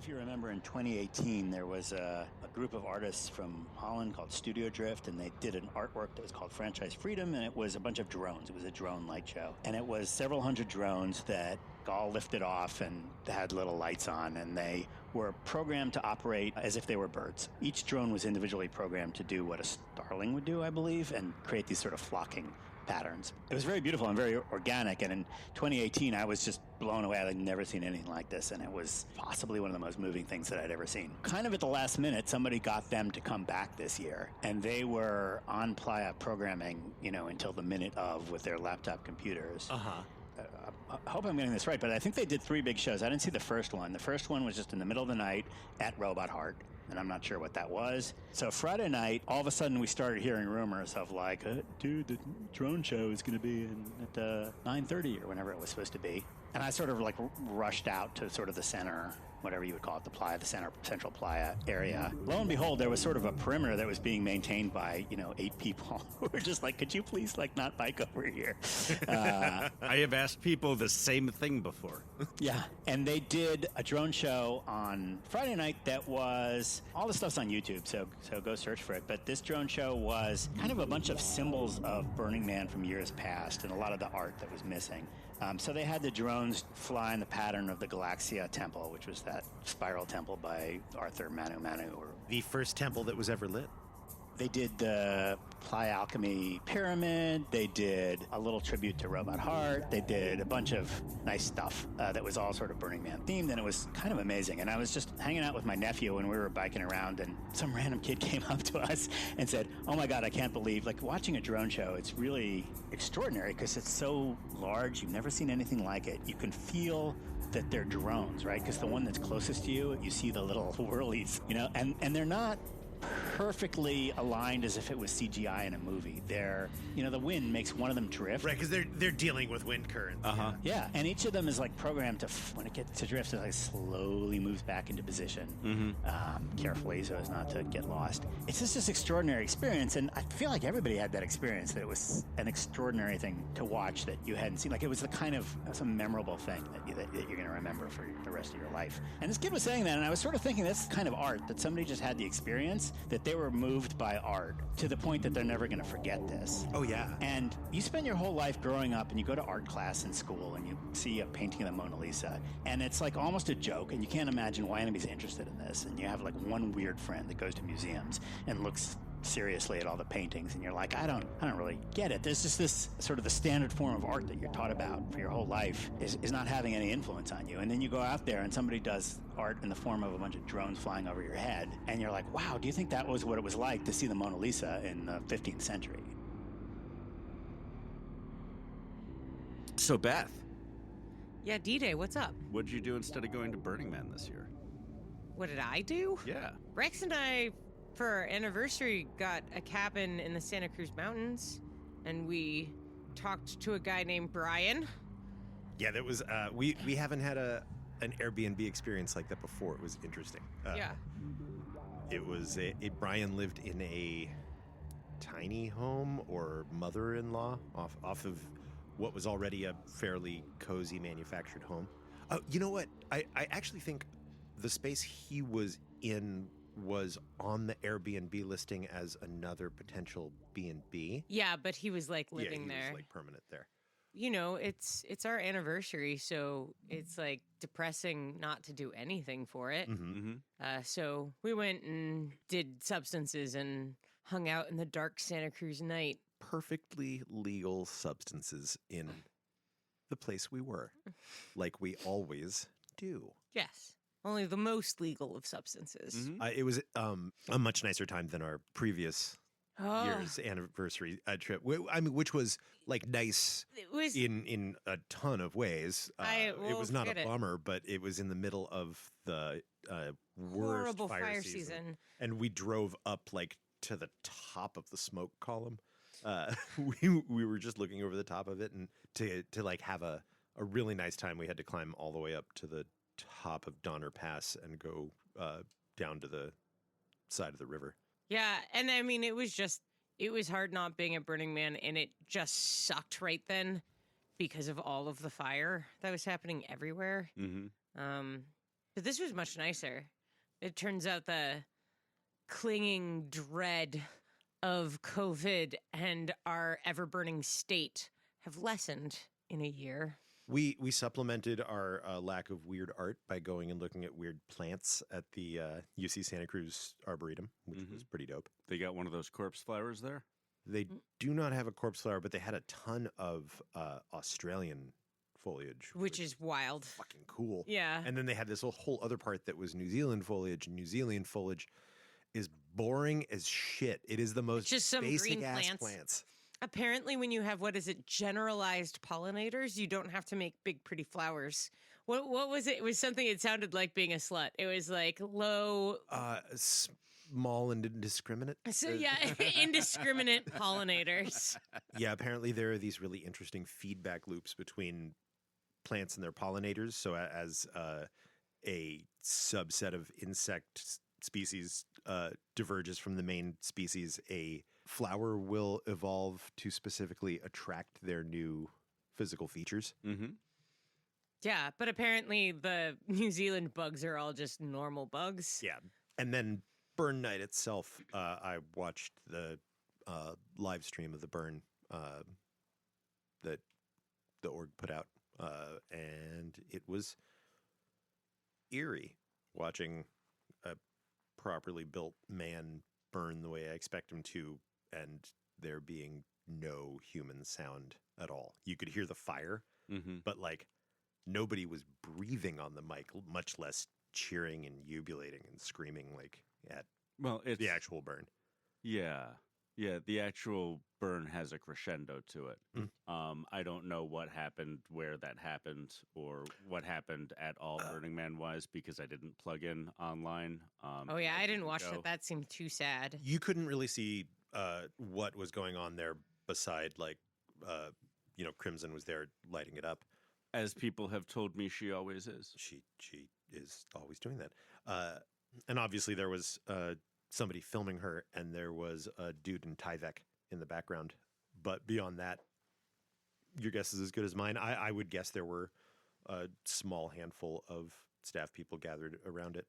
if you remember in 2018, there was a group of artists from Holland called Studio Drift, and they did an artwork that was called Franchise Freedom, and it was a bunch of drones. It was a drone light show. And it was several hundred drones that all lifted off and had little lights on, and they were programmed to operate as if they were birds. Each drone was individually programmed to do what a starling would do, I believe, and create these sort of flocking patterns. It was very beautiful and very organic, and in 2018 I was just blown away. I'd never seen anything like this, and it was possibly one of the most moving things that I'd ever seen. Kind of at the last minute, somebody got them to come back this year, and they were on Playa programming, until the minute of with their laptop computers. I hope I'm getting this right, but I think they did 3 big shows. I didn't see the first one. The first one was just in the middle of the night at Robot Heart, and I'm not sure what that was. So Friday night, all of a sudden we started hearing rumors of like, dude, the drone show is going to be at 9:30 or whenever it was supposed to be. And I sort of like rushed out to sort of the center, whatever you would call it, the Playa, the central Playa area. Lo and behold, there was sort of a perimeter that was being maintained by, 8 people who were just like, could you please like not bike over here? I have asked people the same thing before. Yeah, and they did a drone show on Friday night that was, all the stuff's on YouTube, so go search for it. But this drone show was kind of a bunch of symbols of Burning Man from years past and a lot of the art that was missing. So they had the drones fly in the pattern of the Galaxia Temple, which was that spiral temple by Arthur Manu Manu. Or the first temple that was ever lit. They did the Playa Alchemy Pyramid. They did a little tribute to Robot Heart. They did a bunch of nice stuff that was all sort of Burning Man themed, and it was kind of amazing. And I was just hanging out with my nephew when we were biking around, and some random kid came up to us and said, oh my God, I can't believe, like watching a drone show, it's really extraordinary because it's so large. You've never seen anything like it. You can feel that they're drones, right? Because the one that's closest to you, you see the little whirlies, and they're not perfectly aligned as if it was CGI in a movie. They're, the wind makes one of them drift. Right, because they're dealing with wind currents. Yeah, and each of them is like programmed to, when it gets to drift, it like slowly moves back into position, carefully so as not to get lost. It's just this extraordinary experience, and I feel like everybody had that experience, that it was an extraordinary thing to watch that you hadn't seen. Like it was the kind of some memorable thing that you're going to remember for the rest of your life. And this kid was saying that, and I was sort of thinking that's kind of art, that somebody just had the experience, that they were moved by art to the point that they're never going to forget this. Oh, yeah. And you spend your whole life growing up and you go to art class in school and you see a painting of the Mona Lisa and it's like almost a joke and you can't imagine why anybody's interested in this. And you have like one weird friend that goes to museums and looks seriously at all the paintings and you're like, I don't really get it. There's just this sort of the standard form of art that you're taught about for your whole life is not having any influence on you. And then you go out there and somebody does art in the form of a bunch of drones flying over your head and you're like, wow, do you think that was what it was like to see the Mona Lisa in the 15th century? So Beth. Yeah, D-Day, what's up? What'd you do instead of going to Burning Man this year? What did I do? Yeah. Rex and I, for our anniversary, got a cabin in the Santa Cruz Mountains, and we talked to a guy named Brian. Yeah, that was we haven't had an Airbnb experience like that before. It was interesting. Yeah. It was Brian lived in a tiny home or mother-in-law off of what was already a fairly cozy manufactured home. You know what? I actually think the space he was in was on the Airbnb listing as another potential B&B. Yeah, but he was like living there. He was like permanent there. It's our anniversary, so it's like depressing not to do anything for it. So we went and did substances and hung out in the dark Santa Cruz night. Perfectly legal substances in the place we were, like we always do. Yes. Only the most legal of substances. It was a much nicer time than our previous year's anniversary trip. I mean, which was like nice in a ton of ways. It was not a bummer, but it was in the middle of the worst horrible fire season. And we drove up like to the top of the smoke column. We were just looking over the top of it, and to like have a really nice time, we had to climb all the way up to the top of Donner Pass and go down to the side of the river. Yeah, and I mean, it was hard not being at Burning Man, and it just sucked right then because of all of the fire that was happening everywhere. But this was much nicer. It turns out the clinging dread of COVID and our ever-burning state have lessened in a year. We supplemented our lack of weird art by going and looking at weird plants at the UC Santa Cruz Arboretum, which was pretty dope. They got one of those corpse flowers there? They do not have a corpse flower, but they had a ton of Australian foliage, Which is wild. fucking cool. Yeah. And then they had this whole other part that was New Zealand foliage. New Zealand foliage is boring as shit. It is the most Just some basic green ass plants. Apparently, when you have, generalized pollinators, you don't have to make big, pretty flowers. What was it? It was something, it sounded like being a slut. It was like low... Small and indiscriminate. So, yeah, indiscriminate pollinators. Yeah, apparently there are these really interesting feedback loops between plants and their pollinators. So as a subset of insect species diverges from the main species, a flower will evolve to specifically attract their new physical features. Mm-hmm. Yeah, but apparently the New Zealand bugs are all just normal bugs. Yeah. And then Burn Night itself, I watched the live stream of the burn that the org put out, and it was eerie watching a properly built man burn the way I expect him to, and there being no human sound at all. You could hear the fire, but like nobody was breathing on the mic, much less cheering and jubilating and screaming like at it's the actual burn. Yeah. Yeah, the actual burn has a crescendo to it. I don't know what happened, where that happened, or what happened at all Burning Man-wise, because I didn't plug in online. Oh, yeah, I didn't watch that. That seemed too sad. You couldn't really see what was going on there beside, like, Crimson was there lighting it up. As people have told me she always is. She is always doing that. And obviously there was somebody filming her, and there was a dude in Tyvek in the background. But beyond that, your guess is as good as mine. I would guess there were a small handful of staff people gathered around it.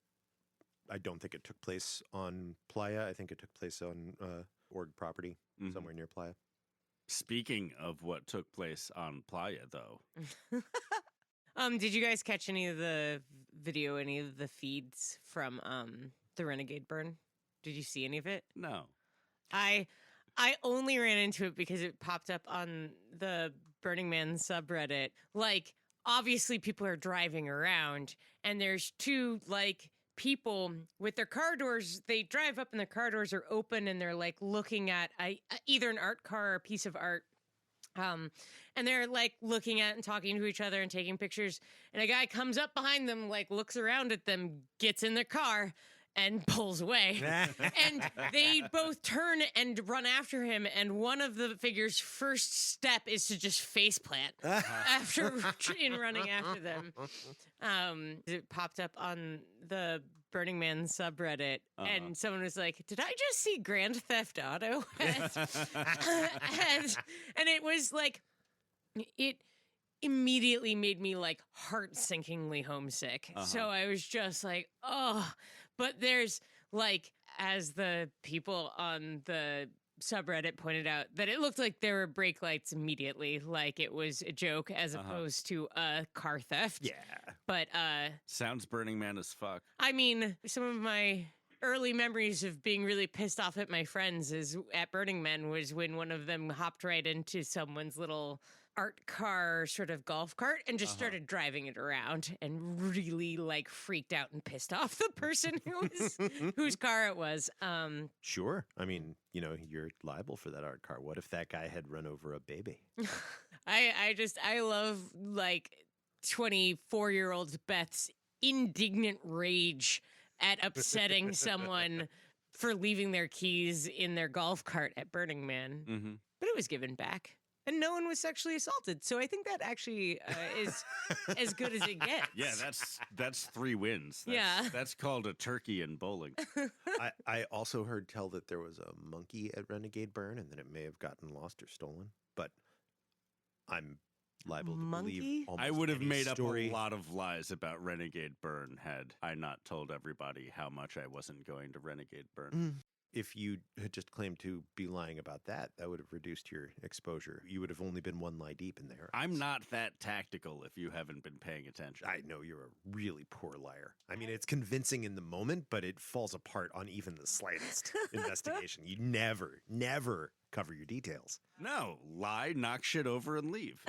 I don't think it took place on Playa. I think it took place on org property somewhere near Playa. Speaking of what took place on Playa, though. Did you guys catch any of the video, any of the feeds from the Renegade burn? Did you see any of it? No. I only ran into it because it popped up on the Burning Man subreddit. Like, obviously people are driving around, and there's two, like, people with their car doors. They drive up and their car doors are open, and they're, like, looking at either an art car or a piece of art. And they're, like, looking at and talking to each other and taking pictures. And a guy comes up behind them, like, looks around at them, gets in their car, and pulls away. And they both turn and run after him. And one of the figures' first step is to just faceplant after in running after them. It popped up on the Burning Man subreddit, and someone was like, "Did I just see Grand Theft Auto?" and it was like, it immediately made me like heart-sinkingly homesick. So I was just like, oh. But there's, like, as the people on the subreddit pointed out, that it looked like there were brake lights immediately, like it was a joke as opposed to a car theft. Yeah. But, sounds Burning Man as fuck. I mean, some of my early memories of being really pissed off at my friends is at Burning Man was when one of them hopped right into someone's little art car sort of golf cart and just started driving it around and really like freaked out and pissed off the person whose car it was. Sure. I mean, you're liable for that art car. What if that guy had run over a baby? I love like 24-year-old Beth's indignant rage at upsetting someone for leaving their keys in their golf cart at Burning Man. But it was given back. And no one was sexually assaulted. So I think that actually is as good as it gets. Yeah, that's 3 wins. That's called a turkey in bowling. I also heard tell that there was a monkey at Renegade Burn and that it may have gotten lost or stolen. But I'm liable to Monkey? believe almost I would have any made story. up a lot of lies about Renegade Burn had I not told everybody how much I wasn't going to Renegade Burn. If you had just claimed to be lying about that, that would have reduced your exposure. You would have only been one lie deep in there. I'm not that tactical if you haven't been paying attention. I know you're a really poor liar. I mean, it's convincing in the moment, but it falls apart on even the slightest investigation. You never cover your details. No, lie, knock shit over, and leave.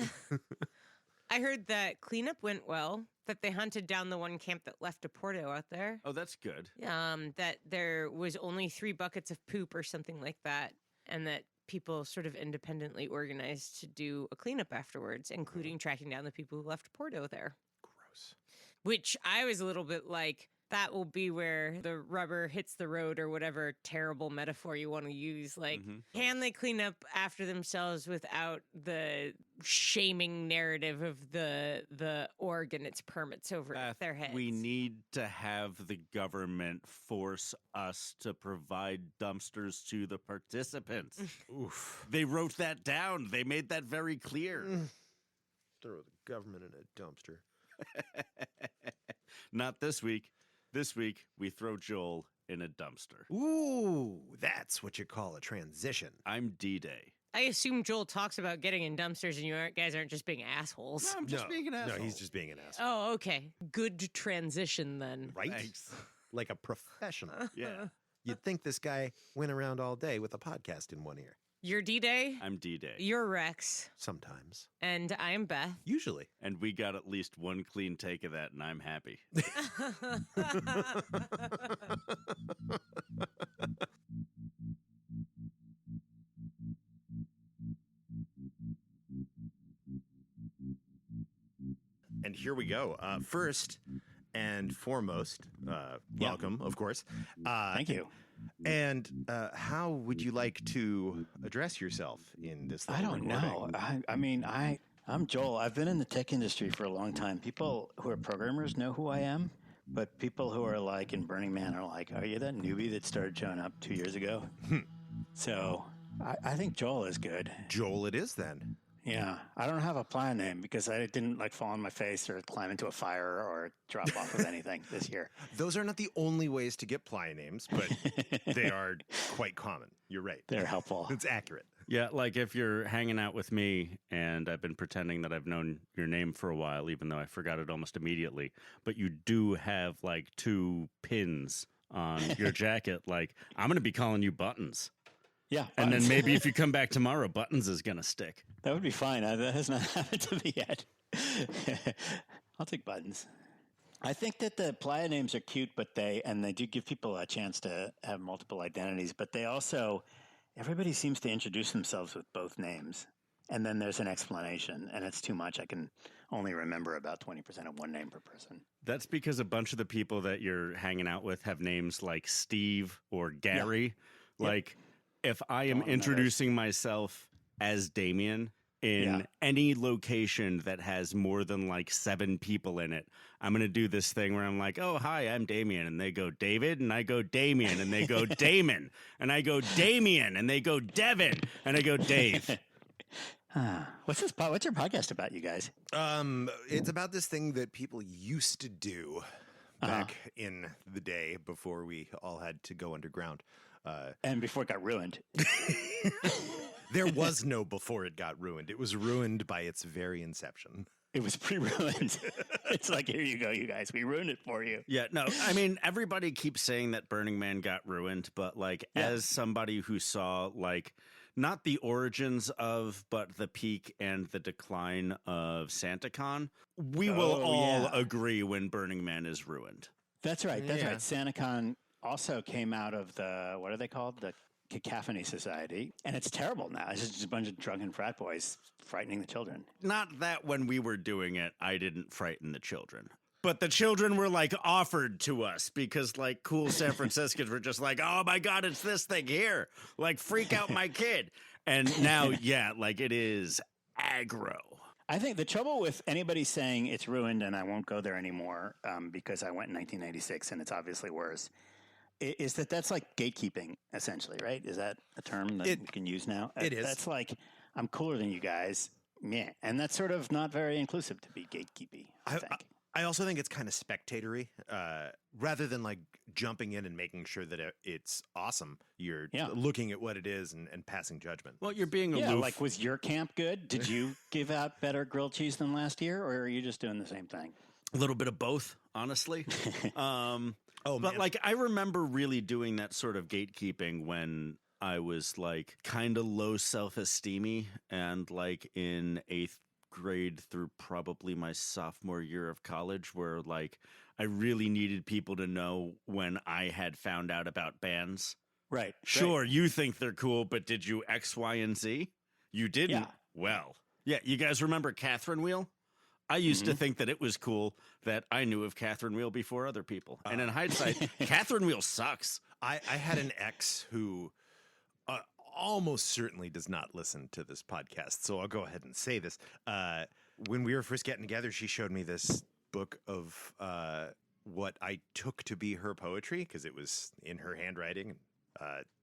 I heard that cleanup went well, that they hunted down the one camp that left a Porto out there. Oh, that's good. That there was only 3 buckets of poop or something like that, and that people sort of independently organized to do a cleanup afterwards, including tracking down the people who left Porto there. Gross. Which I was a little bit like, that will be where the rubber hits the road or whatever terrible metaphor you want to use. Like, can they clean up after themselves without the shaming narrative of the org and its permits over their heads? We need to have the government force us to provide dumpsters to the participants. Oof. They wrote that down. They made that very clear. Throw the government in a dumpster. Not this week. This week, we throw Joel in a dumpster. Ooh, that's what you call a transition. I'm D-Day. I assume Joel talks about getting in dumpsters and guys aren't just being assholes. No, I'm just being an asshole. No, he's just being an asshole. Oh, okay. Good transition then. Right? Thanks. Like a professional. Yeah, You'd think this guy went around all day with a podcast in one ear. You're D-Day. I'm D-Day. You're Rex. Sometimes. And I'm Beth. Usually. And we got at least one clean take of that, and I'm happy. And here we go. First and foremost, welcome, of course. Thank you. And how would you like to address yourself in this I little don't know. recording? I'm Joel. I've been in the tech industry for a long time. People who are programmers know who I am, but people who are like in Burning Man are like, are you that newbie that started showing up 2 years ago? So I think Joel is good. Joel it is then. Yeah. I don't have a plan name because I didn't like fall on my face or climb into a fire or drop off with anything this year. Those are not the only ways to get ply names, but they are quite common. You're right. They're helpful. It's accurate. Yeah, like if you're hanging out with me and I've been pretending that I've known your name for a while, even though I forgot it almost immediately, but you do have like 2 pins on your jacket, like I'm going to be calling you Buttons. Yeah. And then Buttons. maybe if you come back tomorrow, Buttons is going to stick. That would be fine. That has not happened to me yet. I'll take Buttons. I think that the playa names are cute, but they do give people a chance to have multiple identities, but they also, everybody seems to introduce themselves with both names. And then there's an explanation, and it's too much. I can only remember about 20% of one name per person. That's because a bunch of the people that you're hanging out with have names like Steve or Gary. Yeah. Like, if I am Calling introducing myself as Damien in any location that has more than like 7 people in it, I'm going to do this thing where I'm like, oh, hi, I'm Damien. And they go, David. And I go, Damien. And they go, Damon. And I go, Damien. And they go, Devin. And I go, Dave. What's your podcast about, you guys? It's about this thing that people used to do back in the day before we all had to go underground. And before it got ruined. There was no before it got ruined. It was ruined by its very inception. It was pre-ruined. It's like, here you go, you guys. We ruined it for you. Yeah, no, I mean, everybody keeps saying that Burning Man got ruined, but like as somebody who saw like not the origins of, but the peak and the decline of SantaCon, we will all agree when Burning Man is ruined. That's right. That's right. SantaCon also came out of the, what are they called? The Cacophony Society. And it's terrible now. It's just a bunch of drunken frat boys frightening the children. Not that when we were doing it, I didn't frighten the children. But the children were like offered to us because like cool San Franciscans were just like, oh my God, it's this thing here. Like freak out my kid. And now, like it is aggro. I think the trouble with anybody saying it's ruined and I won't go there anymore because I went in 1996 and it's obviously worse, is that that's like gatekeeping, essentially, right? Is that a term that we can use now? It is. That's like, I'm cooler than you guys. Yeah, and that's sort of not very inclusive to be gatekeepy, I think. I also think it's kind of spectatory, rather than like jumping in and making sure that it's awesome. You're looking at what it is and passing judgment. Well, you're being aloof. Yeah, like was your camp good? Did you give out better grilled cheese than last year, or are you just doing the same thing? A little bit of both, honestly. But like I remember really doing that sort of gatekeeping when I was like kind of low self-esteemy and like in 8th grade through probably my sophomore year of college, where like I really needed people to know when I had found out about bands. Right. Sure, you think they're cool, but did you X, Y, and Z? You didn't? Yeah. Well, yeah, you guys remember Catherine Wheel? I used to think that it was cool that I knew of Catherine Wheel before other people. And in hindsight, Catherine Wheel sucks. I had an ex who almost certainly does not listen to this podcast, so I'll go ahead and say this. When we were first getting together, she showed me this book of what I took to be her poetry, because it was in her handwriting.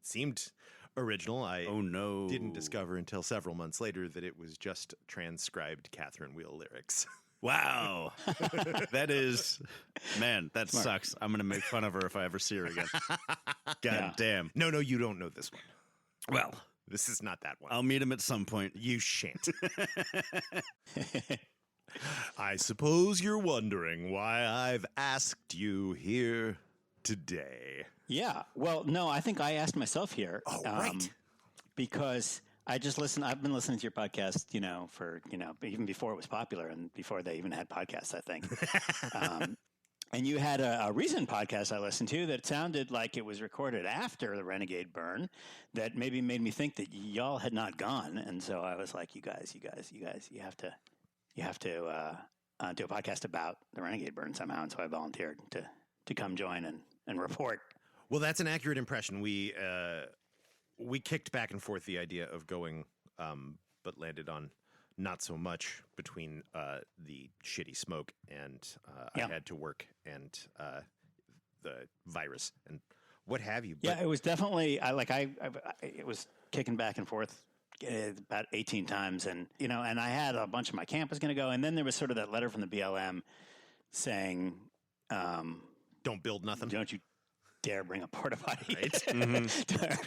Seemed original. I didn't discover until several months later that it was just transcribed Catherine Wheel lyrics. Wow. That is, man, that sucks. I'm going to make fun of her if I ever see her again. God damn. No, you don't know this one. Well, this is not that one. I'll meet him at some point. You shan't. I suppose you're wondering why I've asked you here today. Yeah. Well, no, I think I asked myself here. Oh, right. Because I just listen. I've been listening to your podcast, for, even before it was popular and before they even had podcasts, I think. And you had a recent podcast I listened to that sounded like it was recorded after the Renegade burn that maybe made me think that y'all had not gone. And so I was like, you guys, you have to do a podcast about the Renegade burn somehow. And so I volunteered to come join and report. Well, that's an accurate impression. We kicked back and forth the idea of going, but landed on not so much between the shitty smoke and I had to work and the virus and what have you. But it was definitely it was kicking back and forth about 18 times, and and I had a bunch of my camp was going to go, and then there was sort of that letter from the BLM saying, "Don't build nothing. Don't you dare bring a porta potty right?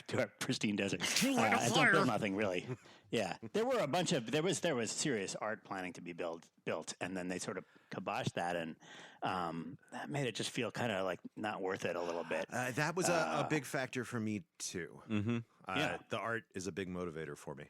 to our pristine desert. Don't build nothing, really." Yeah, there were a bunch of there was serious art planning to be built, and then they sort of kiboshed that, and that made it just feel kind of like not worth it a little bit. That was a big factor for me too. Mm-hmm. The art is a big motivator for me.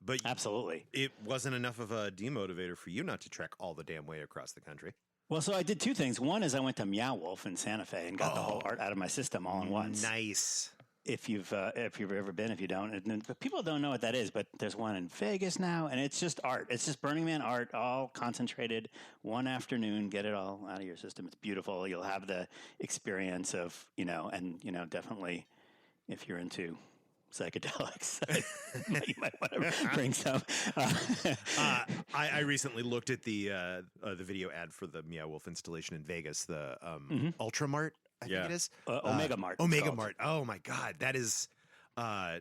But absolutely, it wasn't enough of a demotivator for you not to trek all the damn way across the country. Well, so I did two things. One is I went to Meow Wolf in Santa Fe and got the whole art out of my system all at once. Nice. If you've ever been, if you don't, but people don't know what that is. But there's one in Vegas now, and it's just art. It's just Burning Man art, all concentrated one afternoon. Get it all out of your system. It's beautiful. You'll have the experience of definitely if you're into psychedelics, you might want to bring some. I recently looked at the video ad for the Meow Wolf installation in Vegas, the Ultramart, I think it is. Omega Mart. Omega Mart. Oh my God, that is an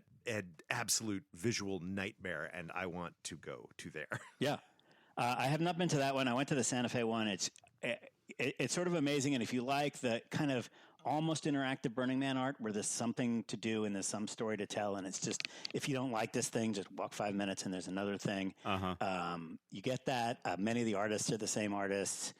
absolute visual nightmare, and I want to go to there. Yeah, I have not been to that one. I went to the Santa Fe one. It's sort of amazing, and if you like the kind of almost interactive Burning Man art where there's something to do and there's some story to tell, and it's just, if you don't like this thing, just walk 5 minutes and there's another thing. You get that. Many of the artists are the same artists.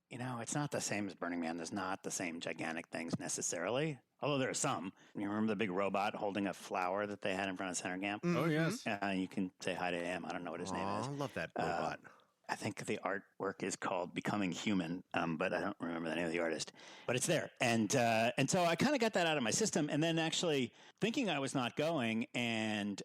It's not the same as Burning Man. There's not the same gigantic things necessarily, although there are some. You remember the big robot holding a flower that they had in front of Center Camp? Oh, yes. You can say hi to him. I don't know what his name is. I love that robot. I think the artwork is called Becoming Human, but I don't remember the name of the artist. But it's there. And so I kind of got that out of my system. And then actually thinking I was not going, and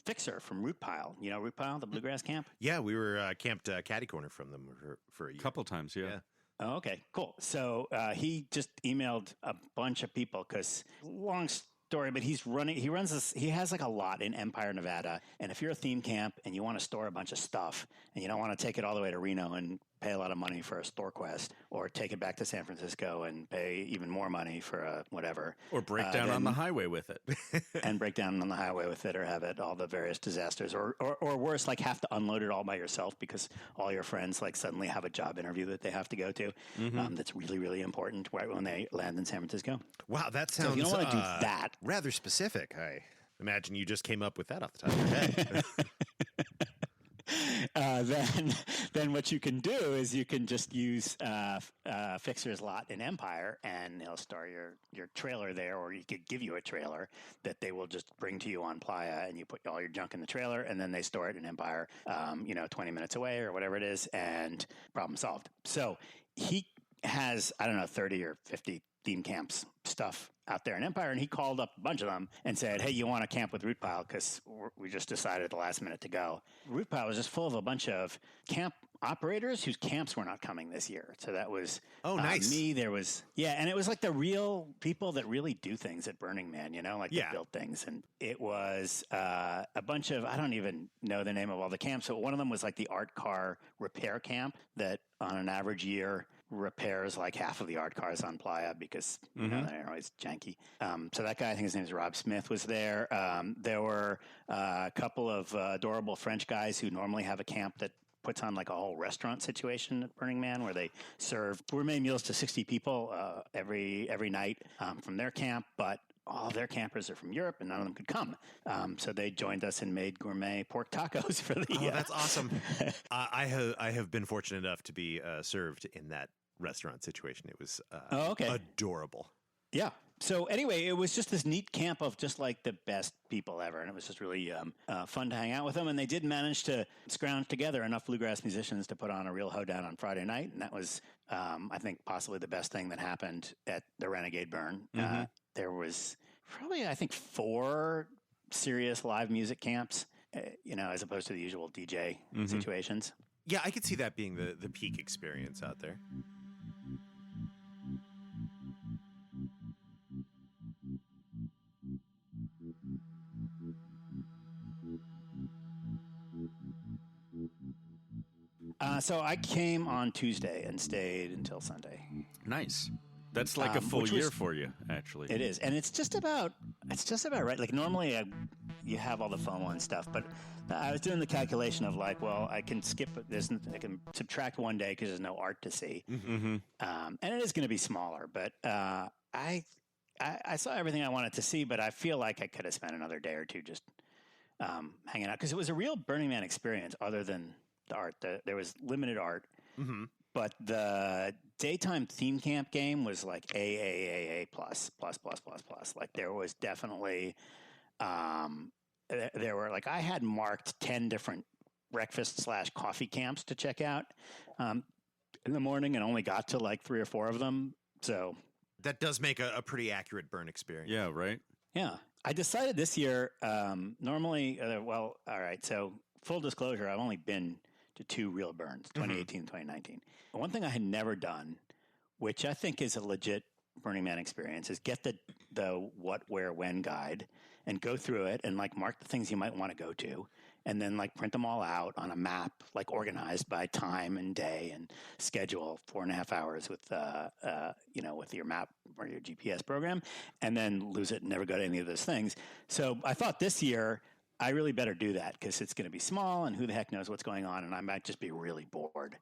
Fixer from Root Pile, Root Pile, the bluegrass camp? Yeah, we were camped catty corner from them for a year. Couple times, yeah. Oh, okay, cool. So he just emailed a bunch of people because, long story, but he has like a lot in Empire, Nevada. And if you're a theme camp and you want to store a bunch of stuff and you don't want to take it all the way to Reno and pay a lot of money for a store quest, or take it back to San Francisco and pay even more money for a whatever. Or break down on the highway with it. And break down on the highway with it, or have it all the various disasters, or worse, like have to unload it all by yourself because all your friends like suddenly have a job interview that they have to go to. That's really, really important right when they land in San Francisco. Wow, that sounds So if you don't want to do that, rather specific. I imagine you just came up with that off the top of your head. Then what you can do is you can just use Fixer's lot in Empire, and he'll store your trailer there, or he could give you a trailer that they will just bring to you on Playa, and you put all your junk in the trailer, and then they store it in Empire, 20 minutes away or whatever it is, and problem solved. So he has, I don't know, 30 or 50 theme camps stuff out there in Empire, and he called up a bunch of them and said, hey, you want to camp with Root Pile? Because we just decided at the last minute to go. Root Pile was just full of a bunch of camp operators whose camps were not coming this year. So that was nice. Me. There was, and it was like the real people that really do things at Burning Man, they build things. And it was a bunch of, I don't even know the name of all the camps, but one of them was like the art car repair camp that on an average year repairs like half of the art cars on Playa because they're always janky. So that guy, I think his name is Rob Smith, was there. There were a couple of adorable French guys who normally have a camp that puts on like a whole restaurant situation at Burning Man where they serve gourmet meals to 60 people every night from their camp, but all their campers are from Europe, and none of them could come. So they joined us and made gourmet pork tacos for the. Oh, that's awesome! I have been fortunate enough to be served in that restaurant situation. It was adorable. Yeah. So anyway, it was just this neat camp of just like the best people ever, and it was just really fun to hang out with them. And they did manage to scrounge together enough bluegrass musicians to put on a real hoedown on Friday night, and that was, I think, possibly the best thing that happened at the Renegade Burn. There was probably, I think, 4 serious live music camps, as opposed to the usual DJ situations. Yeah, I could see that being the peak experience out there. So I came on Tuesday and stayed until Sunday. Nice. That's like a full year for you, actually. It is, and it's just about right. Like normally, you have all the FOMO and stuff, but I was doing the calculation of like, well, I can skip this, I can subtract one day because there's no art to see, and it is going to be smaller. But I saw everything I wanted to see, but I feel like I could have spent another day or two just hanging out because it was a real Burning Man experience. Other than the art, there was limited art. But the daytime theme camp game was like A plus. Like there was definitely, there were like, I had marked 10 different breakfast/coffee camps to check out in the morning and only got to like 3 or 4 of them. So that does make a pretty accurate burn experience. Yeah, right? Yeah. I decided this year, normally, all right. So full disclosure, I've only been to 2 real burns, 2018 and 2019. One thing I had never done, which I think is a legit Burning Man experience, is get the what, where, when guide and go through it and like mark the things you might want to go to and then like print them all out on a map, like organized by time and day and schedule 4.5 hours with, with your map or your GPS program, and then lose it and never go to any of those things. So I thought this year, I really better do that because it's going to be small and who the heck knows what's going on. And I might just be really bored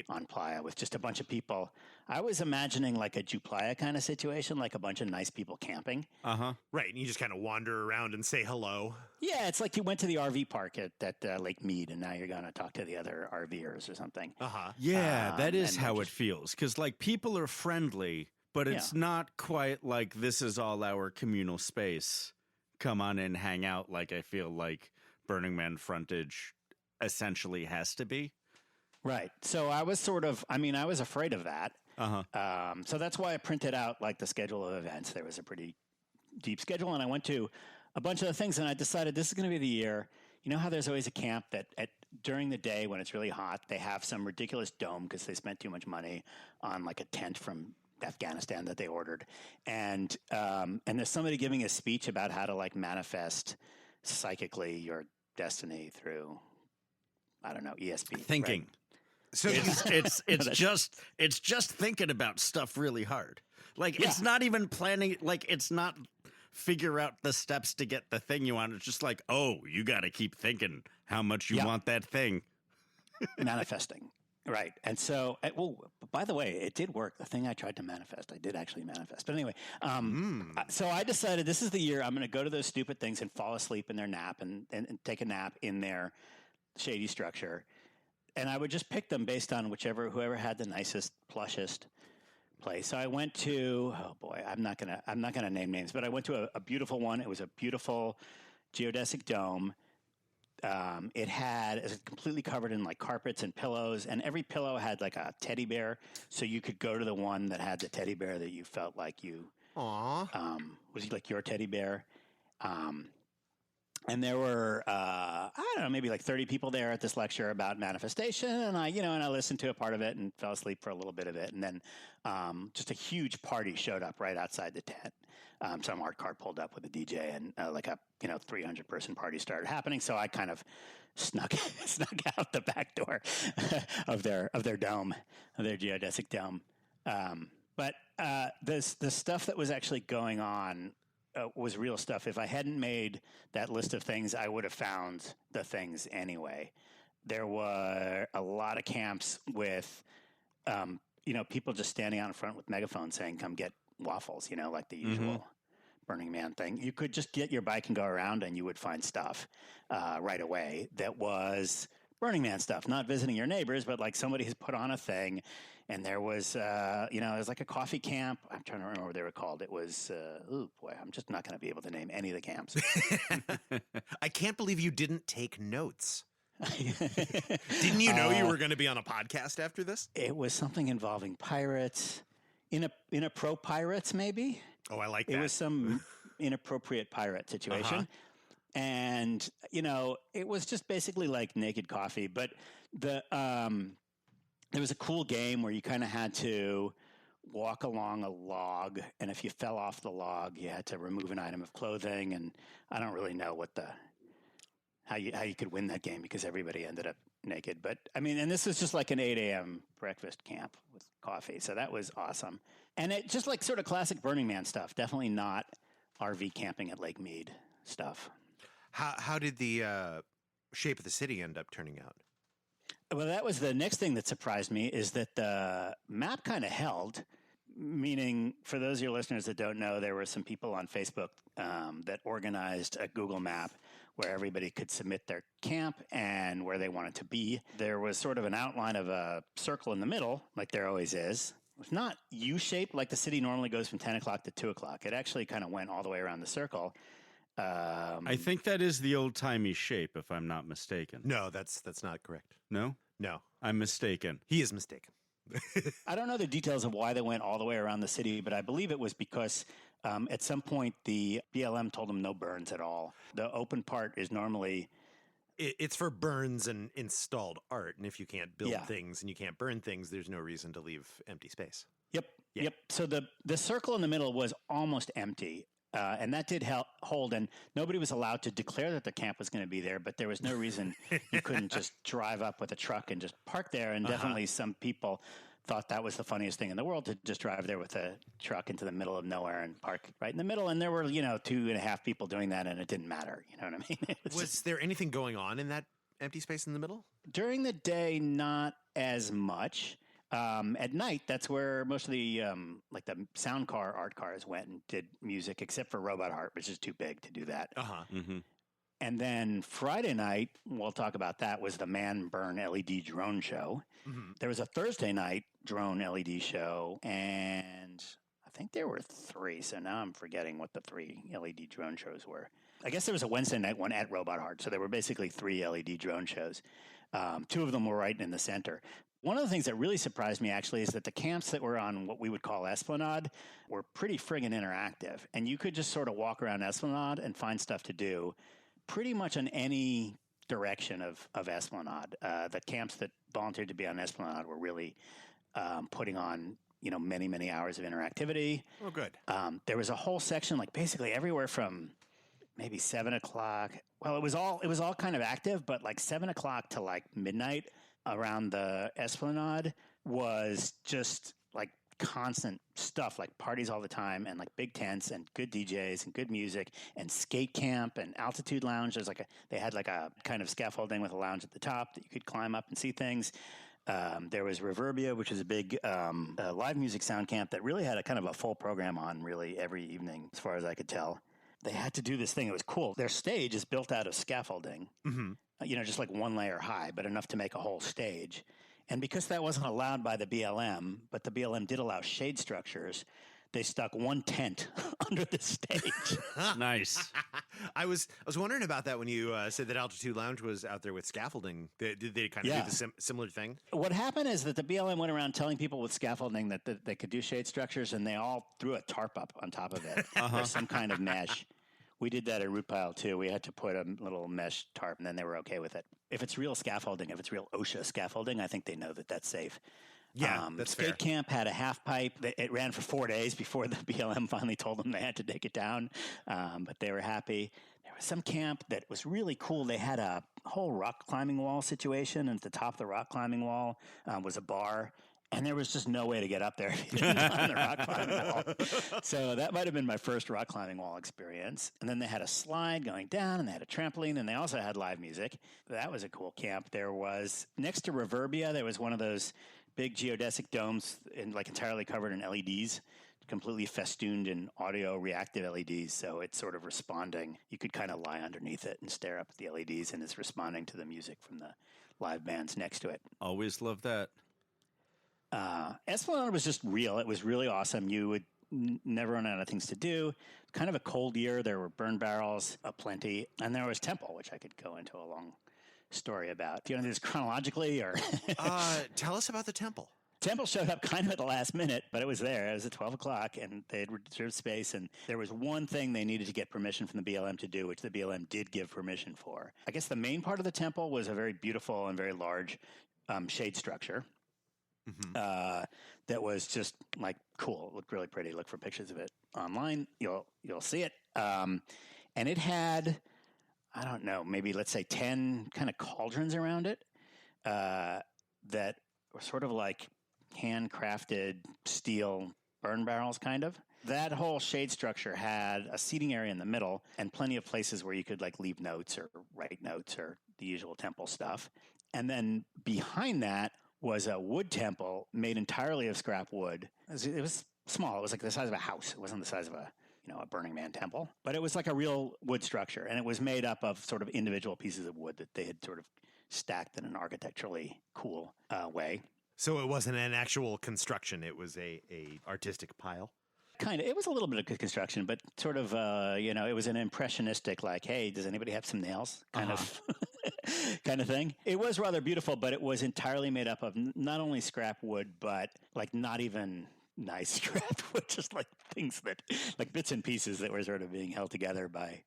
on Playa with just a bunch of people. I was imagining like a Playa kind of situation, like a bunch of nice people camping. Right. And you just kind of wander around and say hello. Yeah. It's like you went to the RV park at Lake Mead and now you're going to talk to the other RVers or something. Yeah, that is how it feels. Because like people are friendly, but it's not quite like this is all our communal space. Come on in, hang out, like I feel like Burning Man frontage essentially has to be. Right. So I was I was afraid of that. So that's why I printed out like the schedule of events. There was a pretty deep schedule, and I went to a bunch of the things, and I decided this is going to be the year. You know how there's always a camp that during the day when it's really hot, they have some ridiculous dome because they spent too much money on like a tent from Afghanistan that they ordered, and there's somebody giving a speech about how to like manifest psychically your destiny through, I don't know, ESP thinking. Right? So it's just thinking about stuff really hard. Like it's not even planning. Like it's not figure out the steps to get the thing you want. It's just like, oh, you got to keep thinking how much you want that thing. Manifesting. Right. And so, well, by the way, it did work. The thing I tried to manifest, I did actually manifest. But anyway, so I decided this is the year I'm going to go to those stupid things and fall asleep in their nap and take a nap in their shady structure. And I would just pick them based on whoever had the nicest, plushest place. So I went to, oh boy, I'm not gonna name names, but I went to a beautiful one. It was a beautiful geodesic dome. It was completely covered in like carpets and pillows, and every pillow had like a teddy bear. So you could go to the one that had the teddy bear that you felt like was like your teddy bear. And there were, I don't know, maybe like 30 people there at this lecture about manifestation. And I listened to a part of it and fell asleep for a little bit of it. And then just a huge party showed up right outside the tent. Some art car pulled up with a DJ and like a 300 person party started happening. So I kind of snuck out the back door of their dome, of their geodesic dome. But the stuff that was actually going on was real stuff. If I hadn't made that list of things, I would have found the things anyway. There were a lot of camps with, people just standing out in front with megaphones saying, "Come get waffles," like the usual Burning Man thing. You could just get your bike and go around and you would find stuff right away that was Burning Man stuff, not visiting your neighbors, but like somebody has put on a thing. And there was, it was like a coffee camp. I'm trying to remember what they were called. It was, I'm just not going to be able to name any of the camps. I can't believe you didn't take notes. Didn't you know you were going to be on a podcast after this? It was something involving pirates, inappropriate pirates, maybe. Oh, I like that. It was some inappropriate pirate situation. And, it was just basically like naked coffee. But there was a cool game where you kind of had to walk along a log, and if you fell off the log, you had to remove an item of clothing. And I don't really know how you could win that game because everybody ended up naked. But I mean, and this was just like an 8 a.m. breakfast camp with coffee, so that was awesome. And it just like sort of classic Burning Man stuff. Definitely not RV camping at Lake Mead stuff. How did the shape of the city end up turning out? Well, that was the next thing that surprised me is that the map kind of held, meaning for those of your listeners that don't know, there were some people on Facebook that organized a Google map where everybody could submit their camp and where they wanted to be. There was sort of an outline of a circle in the middle, like there always is. It's not U-shaped like the city normally goes from 10 o'clock to 2 o'clock. It actually kind of went all the way around the circle. I think that is the old-timey shape, if I'm not mistaken. No, that's not correct. No? No. I'm mistaken. He is mistaken. I don't know the details of why they went all the way around the city, but I believe it was because at some point the BLM told them no burns at all. The open part is normally... It's for burns and installed art, and if you can't build things and you can't burn things, there's no reason to leave empty space. Yep. So the circle in the middle was almost empty. And that did hold, and nobody was allowed to declare that the camp was going to be there, but there was no reason you couldn't just drive up with a truck and just park there, and definitely some people thought that was the funniest thing in the world to just drive there with a truck into the middle of nowhere and park right in the middle, and there were, 2.5 people doing that, and it didn't matter, you know what I mean? Was there anything going on in that empty space in the middle? During the day, not as much. At night, that's where most of the the sound car art cars went and did music, except for Robot Heart, which is too big to do that. And then Friday night, we'll talk about that, was the Man Burn LED drone show. There was a Thursday night drone LED show, and I think there were 3. So now I'm forgetting what the 3 LED drone shows were. I guess there was a Wednesday night one at Robot Heart. So there were basically 3 LED drone shows. 2 of them were right in the center. One of the things that really surprised me, actually, is that the camps that were on what we would call Esplanade were pretty friggin' interactive. And you could just sort of walk around Esplanade and find stuff to do pretty much in any direction of Esplanade. The camps that volunteered to be on Esplanade were really putting on, many, many hours of interactivity. Oh, good. There was a whole section, like basically everywhere from maybe 7 o'clock. Well, it was all kind of active, but like 7 o'clock to like midnight, around the Esplanade was just like constant stuff, like parties all the time and like big tents and good DJs and good music and skate camp and altitude lounge. They had like a kind of scaffolding with a lounge at the top that you could climb up and see things. There was Reverbia, which is a big live music sound camp that really had a kind of a full program on really every evening, as far as I could tell. They had to do this thing. It was cool. Their stage is built out of scaffolding, just like one layer high, but enough to make a whole stage. And because that wasn't allowed by the BLM, but the BLM did allow shade structures, they stuck one tent under the stage. Nice. I was wondering about that when you said that Altitude Lounge was out there with scaffolding. Did they kind of do the similar thing? What happened is that the BLM went around telling people with scaffolding that they could do shade structures, and they all threw a tarp up on top of it or some kind of mesh. We did that at Root Pile, too. We had to put a little mesh tarp, and then they were okay with it. If it's real scaffolding, if it's real OSHA scaffolding, I think they know that that's safe. Yeah, that's fair. Skate camp had a half pipe. It ran for 4 days before the BLM finally told them they had to take it down, but they were happy. There was some camp that was really cool. They had a whole rock climbing wall situation, and at the top of the rock climbing wall was a bar. And there was just no way to get up there if you didn't climb the rock climbing wall. So that might have been my first rock climbing wall experience. And then they had a slide going down, and they had a trampoline, and they also had live music. That was a cool camp. There was, next to Reverbia, there was one of those big geodesic domes entirely covered in LEDs, completely festooned in audio reactive LEDs. So it's sort of responding. You could kind of lie underneath it and stare up at the LEDs, and it's responding to the music from the live bands next to it. Always love that. Esplanade was just real. It was really awesome. You would never run out of things to do. Kind of a cold year. There were burn barrels aplenty. And there was Temple, which I could go into a long story about. Do you want to do this chronologically? Or Tell us about the Temple. Temple showed up kind of at the last minute, but it was there. It was at 12 o'clock, and they had reserved space. And there was one thing they needed to get permission from the BLM to do, which the BLM did give permission for. I guess the main part of the Temple was a very beautiful and very large shade structure. That was just like cool. It looked really pretty. Look for pictures of it online. You'll see it. And it had, I don't know, maybe let's say 10 kind of cauldrons around it that were sort of like handcrafted steel burn barrels, kind of. That whole shade structure had a seating area in the middle and plenty of places where you could like leave notes or write notes or the usual temple stuff. And then behind that was a wood temple made entirely of scrap wood. It was small. It was like the size of a house. It wasn't the size of a Burning Man temple. But it was like a real wood structure, and it was made up of sort of individual pieces of wood that they had sort of stacked in an architecturally cool way. So it wasn't an actual construction. It was a artistic pile. Kind of. It was a little bit of construction, but sort of, it was an impressionistic, like, hey, does anybody have some nails? Kind of thing. It was rather beautiful, but it was entirely made up of not only scrap wood, but like not even nice scrap wood, just like things that, like bits and pieces that were sort of being held together by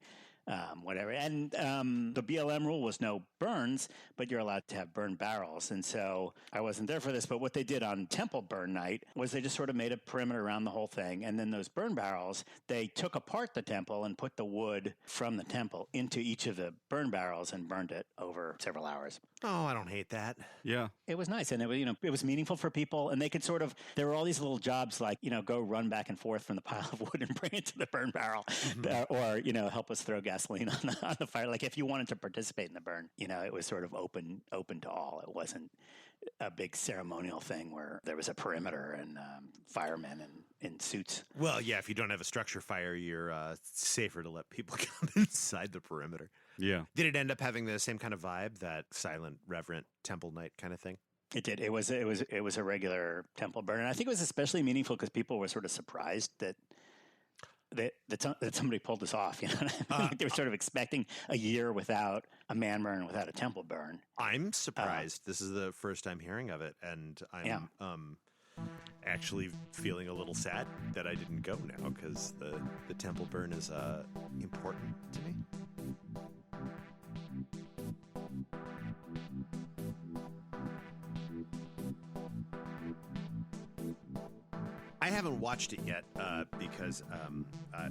whatever. And the BLM rule was no burns, but you're allowed to have burn barrels. And so I wasn't there for this, but what they did on Temple Burn Night was they just sort of made a perimeter around the whole thing. And then those burn barrels, they took apart the temple and put the wood from the temple into each of the burn barrels and burned it over several hours. Oh, I don't hate that. Yeah. It was nice. And it was, it was meaningful for people. And they could sort of, there were all these little jobs like, go run back and forth from the pile of wood and bring it to the burn barrel or, help us throw gasoline on the fire. Like if you wanted to participate in the burn, it was sort of open to all. It wasn't a big ceremonial thing where there was a perimeter and firemen in suits. Well, yeah, if you don't have a structure fire, you're safer to let people come inside the perimeter. Yeah. Did it end up having the same kind of vibe, that silent, reverent temple night kind of thing? It did. It was a regular temple burn, and I think it was especially meaningful because people were sort of surprised that somebody pulled this off. They were sort of expecting a year without a man burn, without a temple burn. I'm surprised. This is the first time hearing of it, and I'm actually feeling a little sad that I didn't go now because the temple burn is important to me. I haven't watched it yet because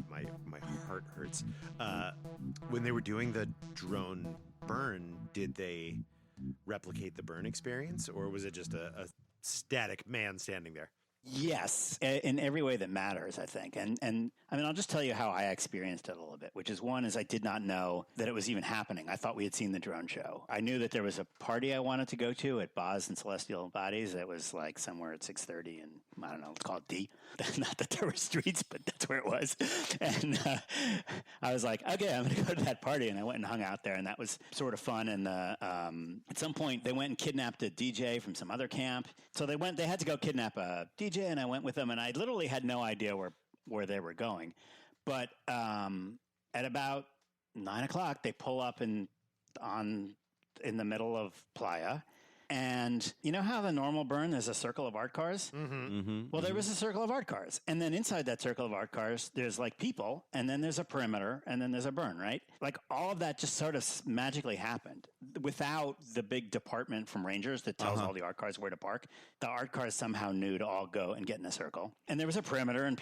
my heart hurts. When they were doing the drone burn, did they replicate the burn experience, or was it just a static man standing there? Yes, in every way that matters, I think. And I mean, I'll just tell you how I experienced it a little bit, which is one is I did not know that it was even happening. I thought we had seen the drone show. I knew that there was a party I wanted to go to at Boz and Celestial Bodies that was like somewhere at 6:30 and I don't know, let's call it D. Not that there were streets, but that's where it was. And I was like, okay, I'm going to go to that party. And I went and hung out there, and that was sort of fun. And at some point, they went and kidnapped a DJ from some other camp. So they had to go kidnap a DJ, and I went with them, and I literally had no idea where they were going. But at about 9 o'clock, they pull up in the middle of Playa. And you know how the normal burn, there's a circle of art cars? Well, there was a circle of art cars. And then inside that circle of art cars, there's like people, and then there's a perimeter, and then there's a burn, right? Like all of that just sort of magically happened without the big department from Rangers that tells all the art cars where to park. The art cars somehow knew to all go and get in a circle. And there was a perimeter, and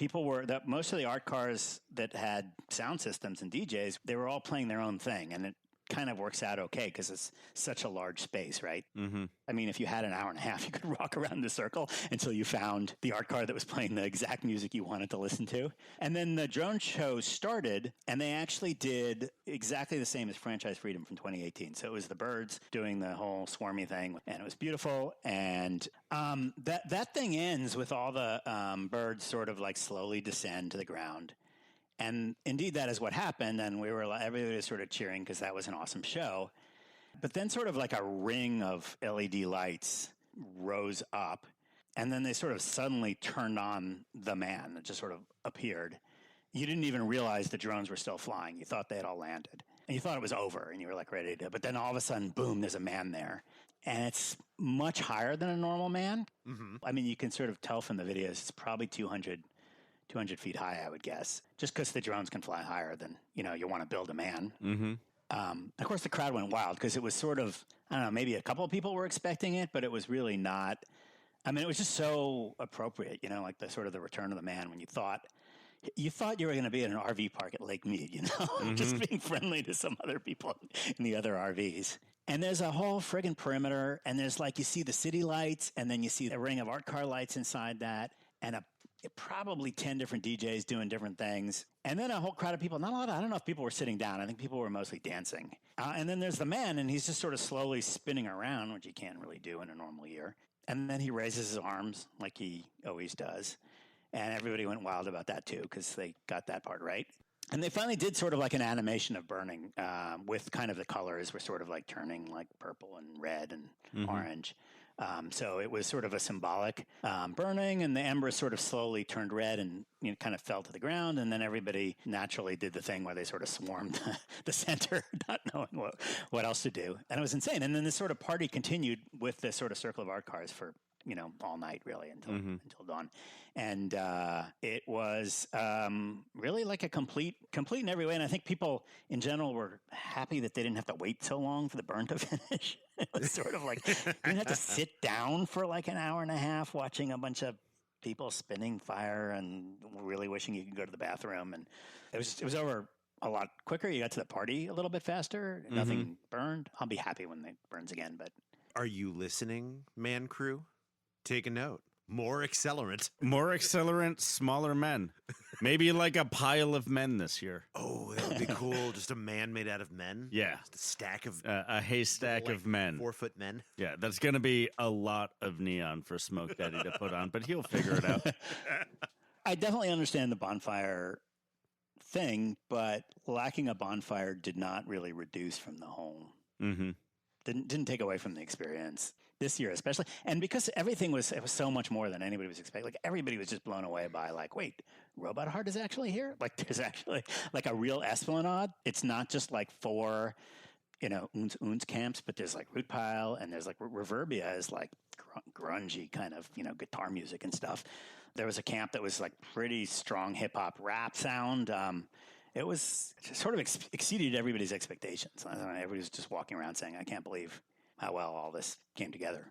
most of the art cars that had sound systems and DJs, they were all playing their own thing. And it kind of works out okay because it's such a large space, right? I mean, if you had an hour and a half, you could walk around the circle until you found the art car that was playing the exact music you wanted to listen to. And then the drone show started, and they actually did exactly the same as Franchise Freedom from 2018. So it was the birds doing the whole swarmy thing, and it was beautiful. And that thing ends with all the birds sort of like slowly descend to the ground. And indeed, that is what happened. And everybody was sort of cheering because that was an awesome show. But then sort of like a ring of LED lights rose up. And then they sort of suddenly turned on the man that just sort of appeared. You didn't even realize the drones were still flying. You thought they had all landed. And you thought it was over. And you were like ready to. But then all of a sudden, boom, there's a man there. And it's much higher than a normal man. I mean, you can sort of tell from the videos, it's probably 200 feet high, I would guess, just because the drones can fly higher than, you want to build a man. Of course, the crowd went wild because it was sort of, I don't know, maybe a couple of people were expecting it, but it was really not. I mean, it was just so appropriate, like the sort of the return of the man when you thought you were going to be at an RV park at Lake Mead, just being friendly to some other people in the other RVs. And there's a whole friggin' perimeter, and there's like, you see the city lights, and then you see a ring of art car lights inside that, and probably 10 different DJs doing different things. And then a whole crowd of people, not a lot, I don't know if people were sitting down. I think people were mostly dancing. And then there's the man, and he's just sort of slowly spinning around, which you can't really do in a normal year. And then he raises his arms like he always does. And everybody went wild about that too, because they got that part right. And they finally did sort of like an animation of burning with kind of the colors were sort of like turning like purple and red and orange. So it was sort of a symbolic burning, and the embers sort of slowly turned red and kind of fell to the ground. And then everybody naturally did the thing where they sort of swarmed the center, not knowing what else to do. And it was insane. And then this sort of party continued with this sort of circle of art cars for all night really until dawn. And it was really like a complete in every way. And I think people in general were happy that they didn't have to wait so long for the burn to finish. It was sort of like you didn't have to sit down for like an hour and a half watching a bunch of people spinning fire and really wishing you could go to the bathroom. And it was over a lot quicker. You got to the party a little bit faster. Nothing burned. I'll be happy when it burns again. But are you listening, man crew? Take a note. More accelerant. More accelerant, smaller men. Maybe like a pile of men this year. Oh, that would be cool. Just a man made out of men? Yeah. Just a stack of... a haystack of men. 4-foot men? Yeah, that's going to be a lot of neon for Smoke Daddy to put on, but he'll figure it out. I definitely understand the bonfire thing, but lacking a bonfire did not really reduce from the whole... Didn't take away from the experience. This year especially, and because it was so much more than anybody was expecting. Like everybody was just blown away by like, wait, Robot Heart is actually here? Like there's actually like a real Esplanade. It's not just like 4, Oons camps, but there's like Root Pile and there's like Reverbia is like grungy kind of, guitar music and stuff. There was a camp that was like pretty strong hip hop rap sound. It was sort of exceeded everybody's expectations. I don't know, everybody was just walking around saying, I can't believe how well all this came together.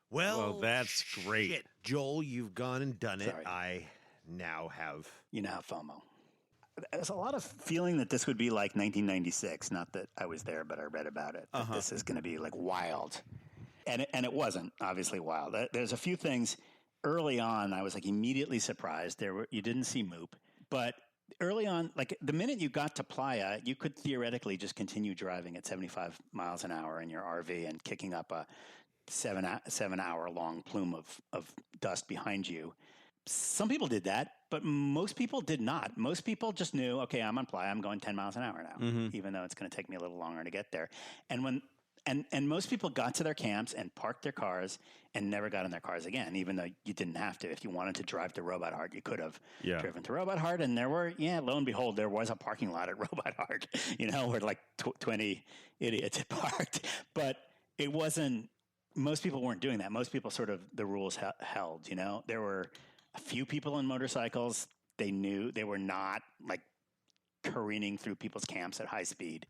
Well, that's great. Shit. Joel, you've gone and done it. Sorry. I now have... You now have FOMO. there's a lot of feeling that this would be like 1996. Not that I was there, but I read about it. That this is going to be like wild, and it wasn't obviously wild. There's a few things early on. I was like immediately surprised. You didn't see Moop, but early on, like the minute you got to Playa, you could theoretically just continue driving at 75 miles an hour in your RV and kicking up a 7 hour long plume of dust behind you. Some people did that, but most people did not. Most people just knew, okay, I'm on Playa. I'm going 10 miles an hour now, even though it's going to take me a little longer to get there. And most people got to their camps and parked their cars and never got in their cars again, even though you didn't have to. If you wanted to drive to Robot Heart, you could have driven to Robot Heart. And there were, lo and behold, there was a parking lot at Robot Heart, where like 20 idiots had parked. But it wasn't, most people weren't doing that. Most people sort of, the rules held, There were a few people on motorcycles. They knew they were not like careening through people's camps at high speed.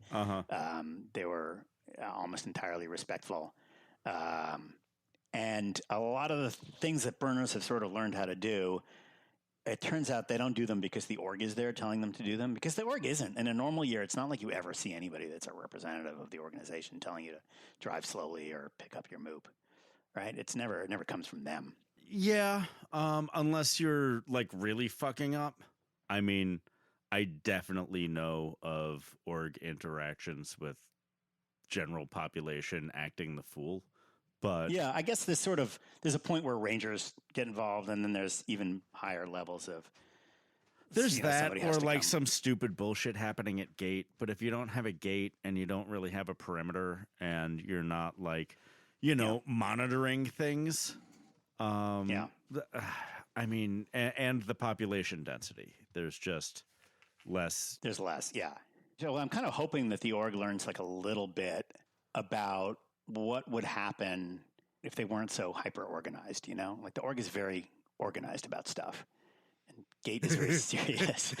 They were almost entirely respectful. And a lot of the things that burners have sort of learned how to do, it turns out they don't do them because the org is there telling them to do them, because the org isn't. In a normal year, it's not like you ever see anybody that's a representative of the organization telling you to drive slowly or pick up your Moop, right? It never comes from them. Yeah, unless you're like really fucking up. I mean, I definitely know of org interactions with general population acting the fool, but yeah, I guess there's a point where rangers get involved, and then there's even higher levels of there's that, or like some stupid bullshit happening at gate. But if you don't have a gate and you don't really have a perimeter and you're not like, monitoring things, I mean, and the population density, there's just less. There's less, yeah. So I'm kind of hoping that the org learns like a little bit about what would happen if they weren't so hyper organized, Like the org is very organized about stuff. And gate is very serious.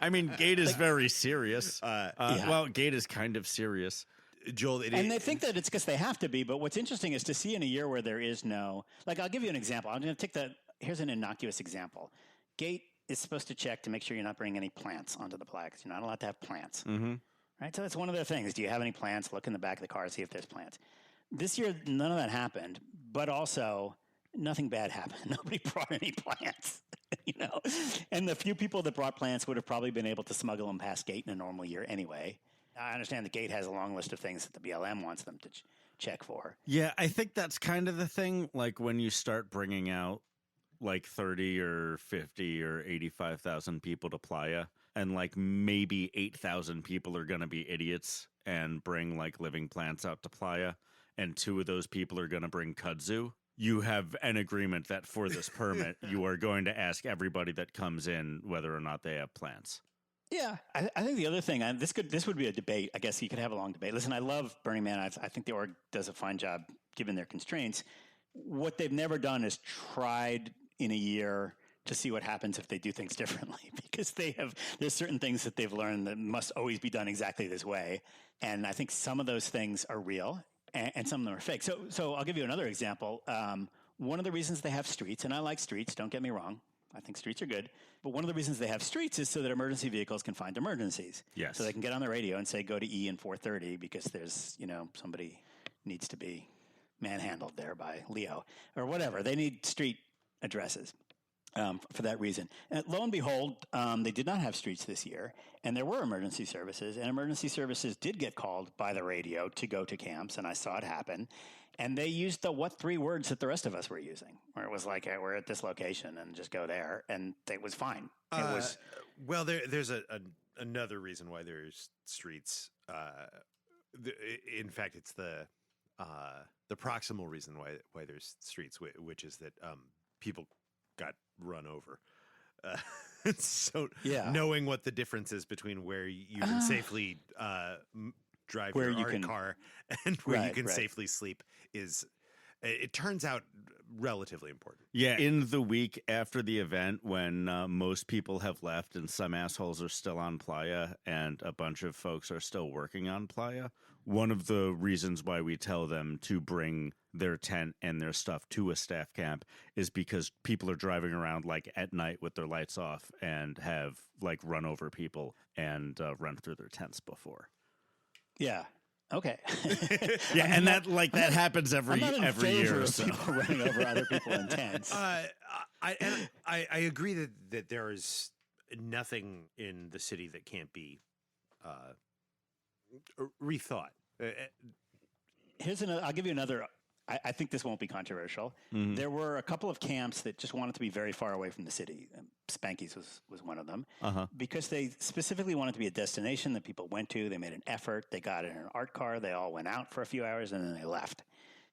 I mean, gate is very serious. Well, gate is kind of serious. Joel, they think that it's because they have to be, but what's interesting is to see in a year where there is no, like, I'll give you an example. I'm going to take here's an innocuous example. Gate is supposed to check to make sure you're not bringing any plants onto the Playa, because you're not allowed to have plants. Right? So that's one of their things. Do you have any plants? Look in the back of the car, see if there's plants. This year, none of that happened, but also nothing bad happened. Nobody brought any plants, And the few people that brought plants would have probably been able to smuggle them past gate in a normal year anyway. I understand the gate has a long list of things that the BLM wants them to check for. Yeah, I think that's kind of the thing. Like when you start bringing out like 30 or 50 or 85,000 people to Playa, and like maybe 8,000 people are going to be idiots and bring like living plants out to Playa, and 2 of those people are going to bring kudzu. You have an agreement that for this permit, you are going to ask everybody that comes in whether or not they have plants. Yeah, I think the other thing, this would be a debate. I guess you could have a long debate. Listen, I love Burning Man. I think the org does a fine job given their constraints. What they've never done is tried in a year to see what happens if they do things differently, because there's certain things that they've learned that must always be done exactly this way. And I think some of those things are real and some of them are fake. So I'll give you another example. One of the reasons they have streets, and I like streets, don't get me wrong, I think streets are good. But one of the reasons they have streets is so that emergency vehicles can find emergencies. Yes. So they can get on the radio and say, go to E in 430 because there's, somebody needs to be manhandled there by Leo or whatever. They need street addresses for that reason. And lo and behold, they did not have streets this year. And there were emergency services. And emergency services did get called by the radio to go to camps. And I saw it happen. And they used the 3 words that the rest of us were using, where it was like, hey, we're at this location and just go there. And it was fine. It was. Well, there's another reason why there's streets. In fact, it's the proximal reason why there's streets, which is that people got run over. So knowing what the difference is between where you can safely drive your car and where you can safely sleep is it turns out relatively important. Yeah, in the week after the event, when most people have left and some assholes are still on Playa and a bunch of folks are still working on Playa, one of the reasons why we tell them to bring their tent and their stuff to a staff camp is because people are driving around like at night with their lights off and have like run over people and run through their tents before. Yeah. Okay. Yeah, and that happens every year. Of So. people running over other people in tents. I agree that there is nothing in the city that can't be rethought. I'll give you another. I think this won't be controversial. Mm-hmm. There were a couple of camps that just wanted to be very far away from the city. Spanky's was one of them. Because they specifically wanted to be a destination that people went to. They made an effort. They got in an art car. They all went out for a few hours and then they left.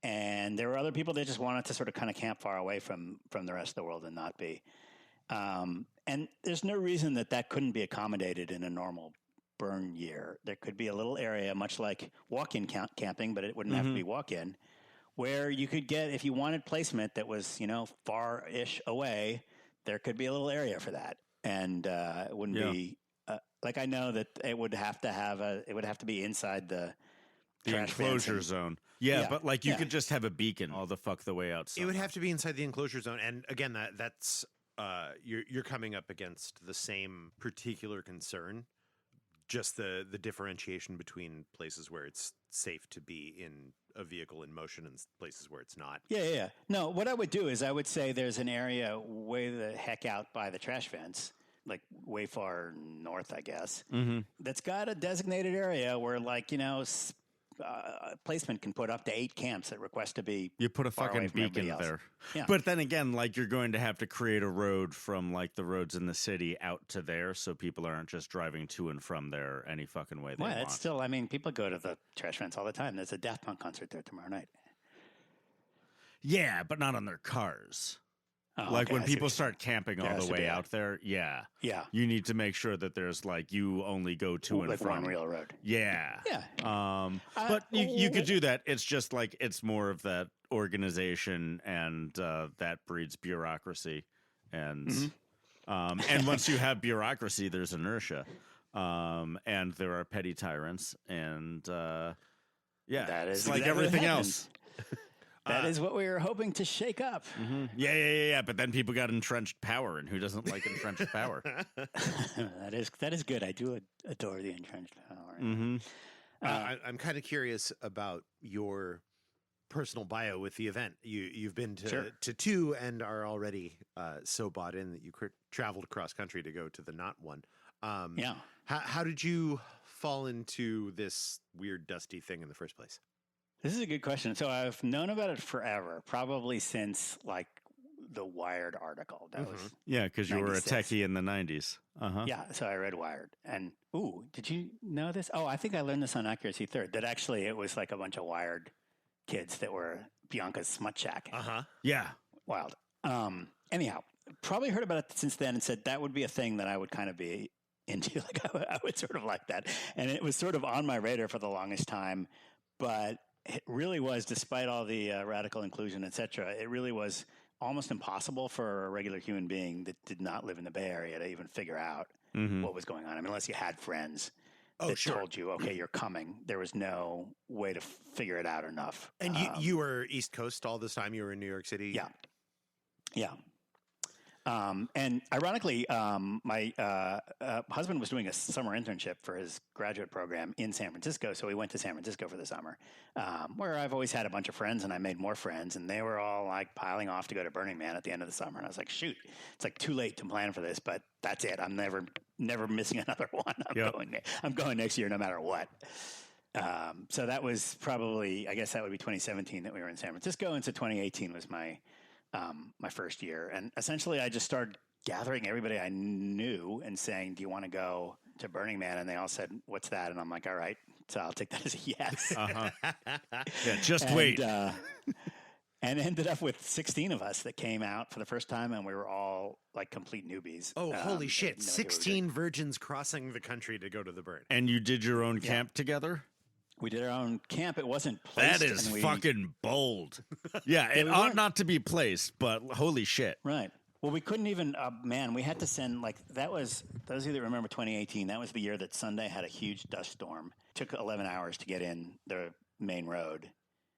And there were other people that just wanted to sort of kind of camp far away from the rest of the world and not be. And there's no reason that couldn't be accommodated in a normal burn year. There could be a little area, much like walk-in camping, but it wouldn't have to be walk-in, where you could get, if you wanted placement that was, far-ish away, there could be a little area for that. And it wouldn't be, I know that it would have to be inside the enclosure zone. Yeah, but you could just have a beacon all the fuck the way outside. It would have to be inside the enclosure zone. And again, that's you're coming up against the same particular concern. Just the differentiation between places where it's safe to be in a vehicle in motion and places where it's not. Yeah. No, what I would do is I would say there's an area way the heck out by the trash fence, like way far north, I guess, that's got a designated area where, placement can put up to 8 camps that request to be. You put a fucking beacon there. Yeah. But then again, you're going to have to create a road from the roads in the city out to there, so people aren't just driving to and from there any fucking way they want. It's still, people go to the trash fence all the time. There's a Daft Punk concert there tomorrow night. Yeah, but not on their cars. Oh, when people start camping all the way out there, yeah, you need to make sure that there's you only go to and from one real road. Yeah. But you could do that. It's just it's more of that organization, and that breeds bureaucracy, and and once you have bureaucracy, there's inertia, and there are petty tyrants, and that is it's everything else. That is what we were hoping to shake up. Yeah. But then people got entrenched power, and who doesn't like entrenched power? That is good. I do adore the entrenched power. I'm kind of curious about your personal bio with the event. You've been to 2 and are already so bought in that you traveled across country to go to the not one. How did you fall into this weird dusty thing in the first place? This is a good question. So I've known about it forever, probably since the Wired article. That was because you were a techie in the 90s. Yeah, so I read Wired. And, did you know this? Oh, I think I learned this on Accuracy Third, that actually it was a bunch of Wired kids that were Bianca's smut shack. Yeah. Wild. Anyhow, probably heard about it since then and said that would be a thing that I would kind of be into. I would sort of like that. And it was sort of on my radar for the longest time, but it really was, despite all the radical inclusion, et cetera, it really was almost impossible for a regular human being that did not live in the Bay Area to even figure out what was going on. Unless you had friends that told you, okay, you're coming. There was no way to figure it out enough. And you were East Coast all this time? You were in New York City? Yeah. And ironically, my husband was doing a summer internship for his graduate program in San Francisco. So we went to San Francisco for the summer, where I've always had a bunch of friends and I made more friends, and they were all piling off to go to Burning Man at the end of the summer. And I was like, shoot, it's too late to plan for this, but that's it. I'm never missing another one. I'm going next year no matter what. So that was probably, I guess that would be 2017 that we were in San Francisco. And so 2018 was my first year. And essentially I just started gathering everybody I knew and saying, do you want to go to Burning Man? And they all said, what's that? And I'm like, all right, so I'll take that as a yes. Just wait. And ended up with 16 of us that came out for the first time, and we were all complete newbies. Oh, holy shit. 16 virgins crossing the country to go to the burn. And you did your own camp together? We did our own camp. It wasn't placed. That is and we, fucking bold. Yeah, it we ought weren't- not to be placed, but holy shit. Right. Well, we couldn't even, man, we had to send, like, that was, those of you that remember 2018, that was the year that Sunday had a huge dust storm. Took 11 hours to get in the main road,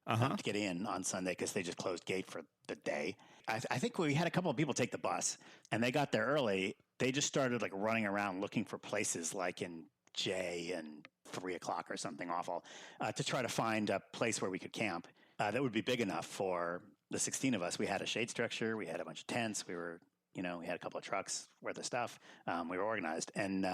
to get in on Sunday because they just closed gate for the day. I think we had a couple of people take the bus, and they got there early. They just started, like, running around looking for places like in J and 3 o'clock or something awful to try to find a place where we could camp that would be big enough for the 16 of us. We had a shade structure. We had a bunch of tents. We were, we had a couple of trucks worth of stuff. We were organized. And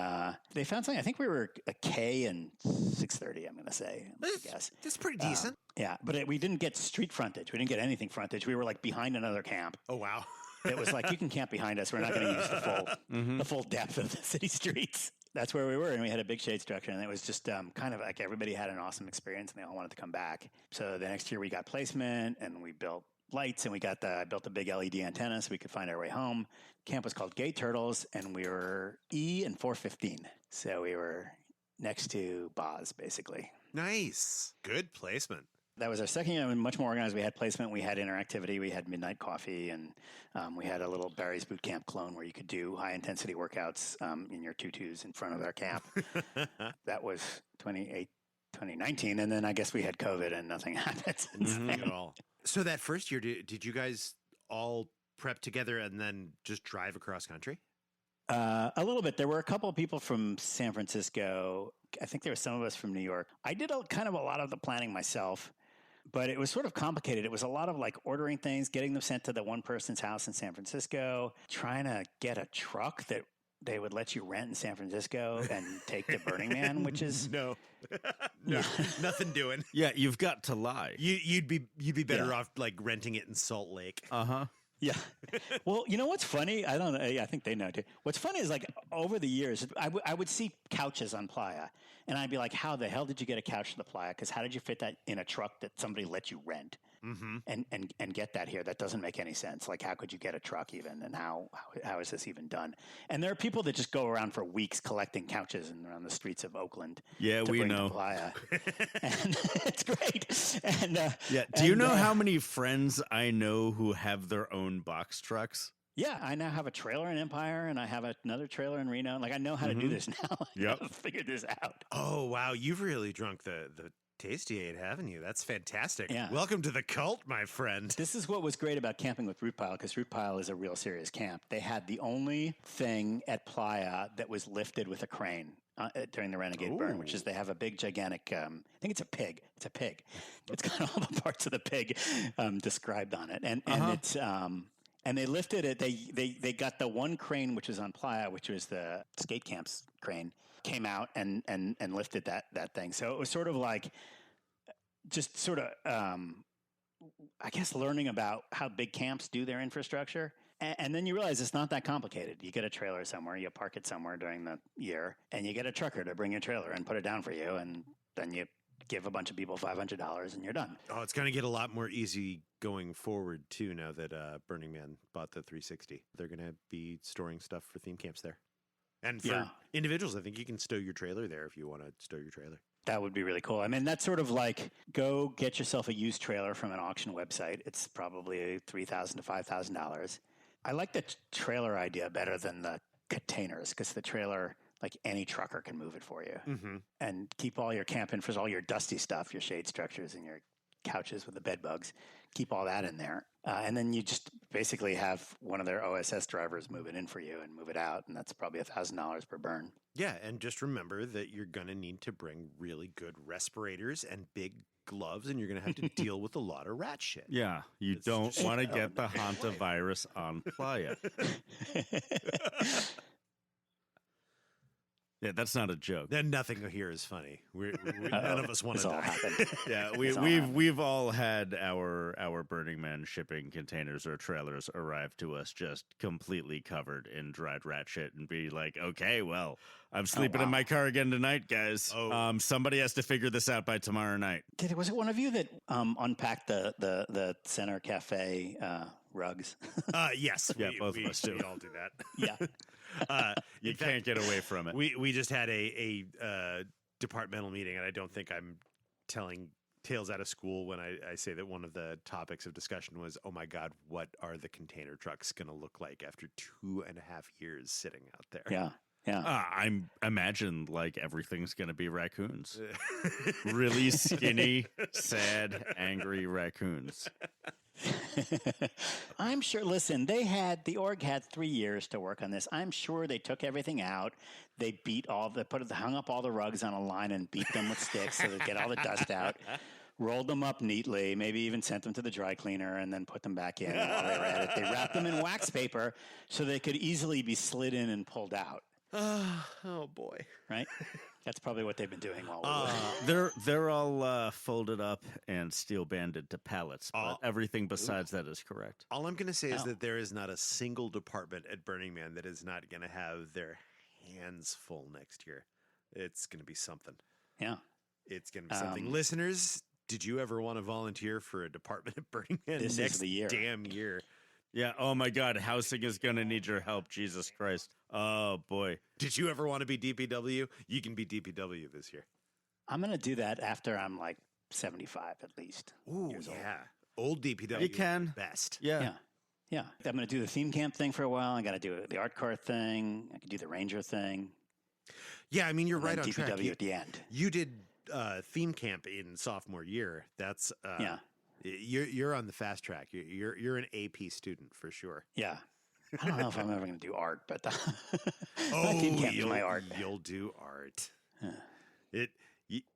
they found something. I think we were a K and 630, I'm going to say. I guess. That's pretty decent. Yeah, but we didn't get street frontage. We didn't get anything frontage. We were like behind another camp. Oh, wow. It was like, you can camp behind us. We're not going to use the full depth of the city streets. That's where we were, and we had a big shade structure, and it was just kind of like everybody had an awesome experience, and they all wanted to come back. So the next year we got placement, and we built lights, and I built a big LED antenna so we could find our way home. Camp was called Gate Turtles, and we were E and 415. So we were next to Boz, basically. Nice. Good placement. That was our second year, much more organized. We had placement, we had interactivity, we had midnight coffee, and we had a little Barry's Boot Camp clone where you could do high-intensity workouts in your tutus in front of our camp. That was 2019, and then I guess we had COVID and nothing happened since then. At all. So that first year, did you guys all prep together and then just drive across country? A little bit. There were a couple of people from San Francisco. I think there were some of us from New York. I did kind of a lot of the planning myself. But it was sort of complicated. It was a lot of like ordering things, getting them sent to the one person's house in San Francisco, trying to get a truck that they would let you rent in San Francisco and take to Burning Man, which is no, nothing doing. Yeah, you've got to lie. You'd be better off like renting it in Salt Lake. Yeah. Well, you know what's funny? I don't know. I think they know too. What's funny is like over the years, I would see couches on Playa, and I'd be like, how the hell did you get a couch to the Playa? Because how did you fit that in a truck that somebody let you rent and get that here? That doesn't make any sense. Like, how could you get a truck even? And how is this even done? And there are people that just go around for weeks collecting couches around the streets of Oakland. Yeah, to we bring know. To Playa. And it's great. And do you know how many friends I know who have their own box trucks? Yeah, I now have a trailer in Empire, and I have another trailer in Reno. Like, I know how to do this now. Yep. I've figured this out. Oh, wow. You've really drunk the Tasty Aid, haven't you? That's fantastic. Yeah. Welcome to the cult, my friend. This is what was great about camping with Root Pile, because Root Pile is a real serious camp. They had the only thing at Playa that was lifted with a crane during the Renegade Burn, which is they have a big, gigantic, I think it's a pig. It's a pig. It's got all the parts of the pig described on it. And it's... and they lifted it. They got the one crane, which was on Playa, which was the skate camp's crane, came out and lifted that thing. So it was sort of like just sort of, I guess, learning about how big camps do their infrastructure. And then you realize it's not that complicated. You get a trailer somewhere, you park it somewhere during the year, and you get a trucker to bring your trailer and put it down for you, and then you give a bunch of people $500 and you're done. Oh, it's going to get a lot more easy going forward, too, now that Burning Man bought the 360. They're going to be storing stuff for theme camps there. And for individuals, I think you can stow your trailer there if you want to stow your trailer. That would be really cool. I mean, that's sort of like go get yourself a used trailer from an auction website. It's probably $3,000 to $5,000. I like the trailer idea better than the containers because the trailer, like any trucker can move it for you and keep all your camp infrastructure, all your dusty stuff, your shade structures and your couches with the bed bugs, keep all that in there. And then you just basically have one of their OSS drivers move it in for you and move it out. And that's probably $1,000 per burn. Yeah. And just remember that you're going to need to bring really good respirators and big gloves, and you're going to have to deal with a lot of rat shit. Yeah. You don't want to get the hantavirus on Playa. Yeah, that's not a joke. Then nothing here is funny. None of us want to die. Yeah, we've all had our Burning Man shipping containers or trailers arrive to us just completely covered in dried rat shit, and be like, okay, well, I'm sleeping in my car again tonight, guys. Somebody has to figure this out by tomorrow night. Was it one of you that unpacked the Center Cafe rugs? Yes. Yeah, both of us do. We all do that. Yeah. You can't get away from it. We just had a departmental meeting, and I don't think I'm telling tales out of school when I say that one of the topics of discussion was, oh my God, what are the container trucks going to look like after 2.5 years sitting out there? Yeah. Yeah. I'm imagine like everything's going to be raccoons. Really skinny, sad, angry raccoons. I'm sure, listen, the org had 3 years to work on this. I'm sure they took everything out. They hung up all the rugs on a line and beat them with sticks so they get all the dust out, rolled them up neatly, maybe even sent them to the dry cleaner and then put them back in while they were at it. They wrapped them in wax paper so they could easily be slid in and pulled out. Oh boy. Right? That's probably what they've been doing while we They're all folded up and steel banded to pallets, but everything besides that is correct. All I'm going to say is that there is not a single department at Burning Man that is not going to have their hands full next year. It's going to be something. Yeah. It's going to be something. Listeners, did you ever want to volunteer for a department at Burning Man This next is the year. damn year? Yeah. Oh my God. Housing is going to need your help. Jesus Christ. Oh boy. Did you ever want to be DPW? You can be DPW this year. I'm going to do that after I'm like 75 at least. Ooh, years yeah. Old DPW. You can. Best. Yeah. Yeah. Yeah. I'm going to do the theme camp thing for a while. I got to do the art car thing. I can do the ranger thing. Yeah, I mean, you're And right then on DPW track. at the end. You did theme camp in sophomore year. That's Yeah. You're on the fast track. You're an AP student for sure. Yeah. I don't know if I'm ever going to do art, but my theme camp is my art. You'll do art.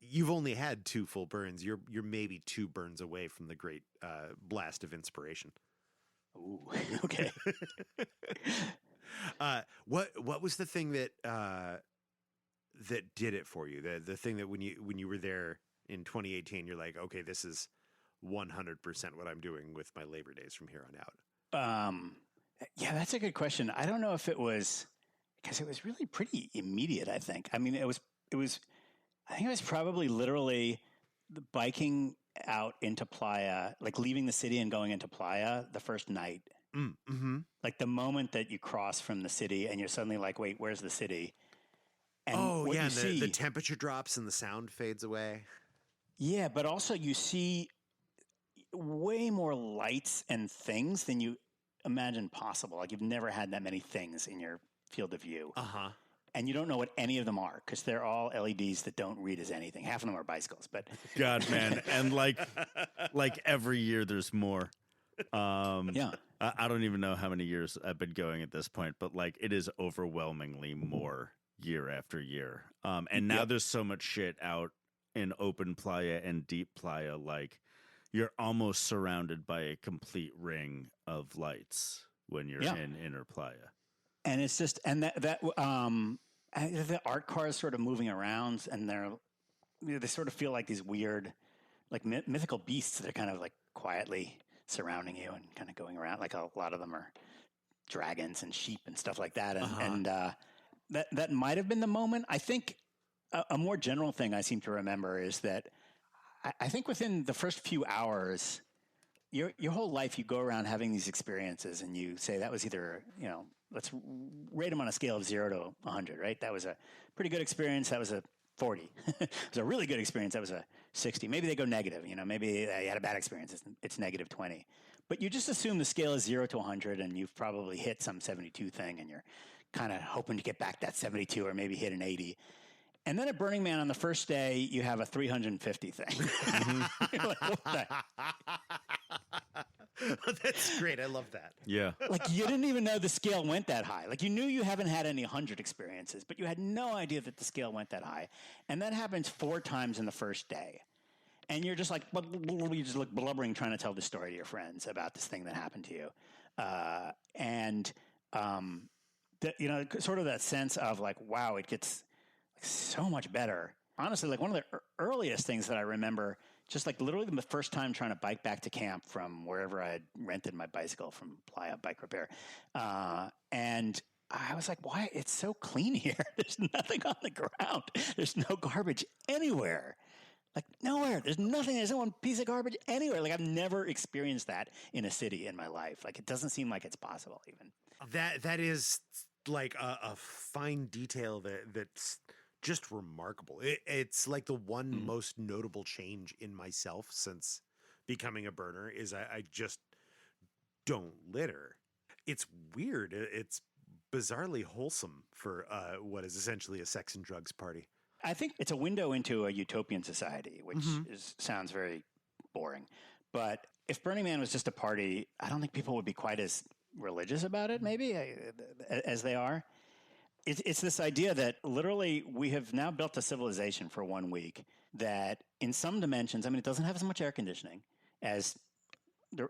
You've only had 2 full burns. You're maybe 2 burns away from the great blast of inspiration. Ooh, okay. What was the thing that that did it for you? The thing that when you were there in 2018, you're like, okay, this is 100% what I'm doing with my Labor Days from here on out. Yeah, that's a good question. I don't know if it was because it was really pretty immediate. I think. I mean, it was. I think it was probably literally the biking out into Playa, like leaving the city and going into Playa the first night. Mm-hmm. Like the moment that you cross from the city and you're suddenly like, wait, where's the city? And what yeah, you and the see, temperature drops and the sound fades away. yeah, but also you see way more lights and things than you imagine possible. Like you've never had that many things in your field of view. Uh-huh. And you don't know what any of them are because they're all LEDs that don't read as anything. Half of them are bicycles, but God, man. And like every year there's more. yeah. I don't even know how many years I've been going at this point, but like it is overwhelmingly more year after year. And now there's so much shit out in open Playa and deep Playa, like you're almost surrounded by a complete ring of lights when you're in inner Playa. And it's just, and the art cars sort of moving around and they sort of feel like these weird, like mythical beasts that are kind of like quietly surrounding you and kind of going around. Like a lot of them are dragons and sheep and stuff like that. And, that might have been the moment. I think a more general thing I seem to remember is that I think within the first few hours, your whole life, you go around having these experiences and you say that was either, let's rate them on a scale of 0 to 100, right? That was a pretty good experience. That was a 40. It was a really good experience. That was a 60. Maybe they go negative. Maybe they had a bad experience. It's negative 20. But you just assume the scale is 0 to 100 and you've probably hit some 72 thing and you're kind of hoping to get back that 72 or maybe hit an 80. And then at Burning Man on the first day, you have a 350 thing. You're like, what the? That's great. I love that. Yeah. Like you didn't even know the scale went that high. Like you knew you haven't had any 100 experiences, but you had no idea that the scale went that high. And that happens 4 times in the first day. And you're just like, you just look blubbering trying to tell the story to your friends about this thing that happened to you. Sort of that sense of like, wow, it gets so much better. Honestly, like one of the earliest things that I remember, just like literally the first time trying to bike back to camp from wherever I had rented my bicycle from Playa Bike Repair. And I was like, why? It's so clean here. There's nothing on the ground. There's no garbage anywhere. Like nowhere. There's nothing. There's not one piece of garbage anywhere. Like I've never experienced that in a city in my life. Like it doesn't seem like it's possible even. That is like a fine detail that's just remarkable. It's like the one most notable change in myself since becoming a burner is I just don't litter. It's weird. It's bizarrely wholesome for what is essentially a sex and drugs party. I think it's a window into a utopian society, which sounds very boring. But if Burning Man was just a party, I don't think people would be quite as religious about it, maybe, as they are. It's this idea that literally we have now built a civilization for 1 week that in some dimensions, I mean, it doesn't have as much air conditioning as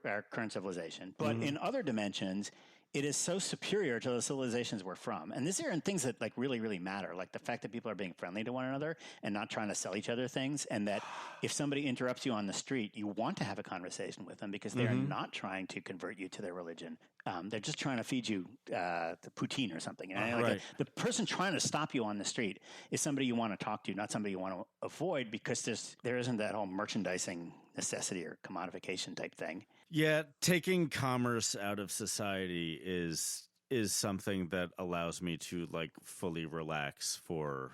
our current civilization, but in other dimensions, it is so superior to the civilizations we're from. And these are things that like really, really matter. Like the fact that people are being friendly to one another and not trying to sell each other things. And that if somebody interrupts you on the street, you want to have a conversation with them because they are not trying to convert you to their religion. They're just trying to feed you the poutine or something. You know? Like the person trying to stop you on the street is somebody you want to talk to, not somebody you want to avoid because there isn't that whole merchandising necessity or commodification type thing. Yeah, taking commerce out of society is something that allows me to like fully relax for,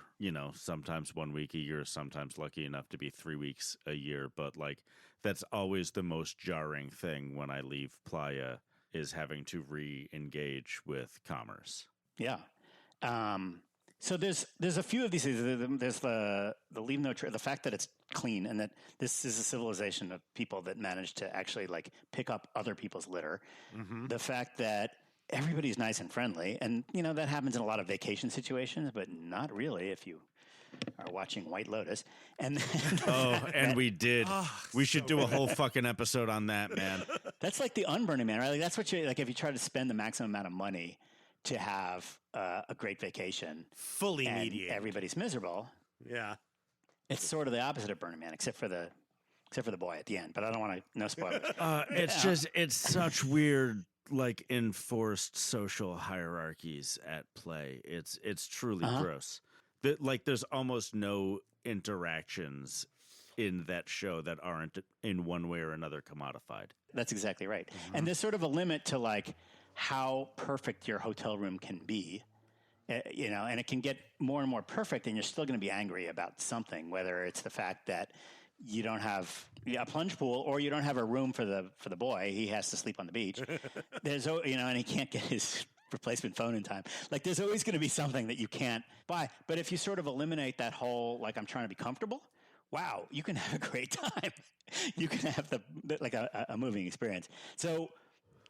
sometimes 1 week a year, sometimes lucky enough to be 3 weeks a year. But like that's always the most jarring thing when I leave Playa is having to re-engage with commerce. Yeah. So there's a few of these things. There's the leave no trace, the fact that it's clean and that this is a civilization of people that manage to actually like pick up other people's litter. The fact that everybody's nice and friendly, and that happens in a lot of vacation situations, but not really if you are watching White Lotus. And we did. We should do a whole fucking episode on that, man. That's like the unburning man, right? Like that's what you like if you try to spend the maximum amount of money to have a great vacation, fully mediated, everybody's miserable. Yeah, it's sort of the opposite of Burning Man, except for the boy at the end. But I don't want to no spoilers. It's such weird, like enforced social hierarchies at play. It's truly gross. There's almost no interactions in that show that aren't in one way or another commodified. That's exactly right. And there's sort of a limit to like how perfect your hotel room can be, and it can get more and more perfect, and you're still going to be angry about something, whether it's the fact that you don't have a plunge pool or you don't have a room for the boy. He has to sleep on the beach. There's and he can't get his replacement phone in time. Like there's always going to be something that you can't buy. But if you sort of eliminate that whole like I'm trying to be comfortable, wow, you can have a great time. You can have a moving experience. So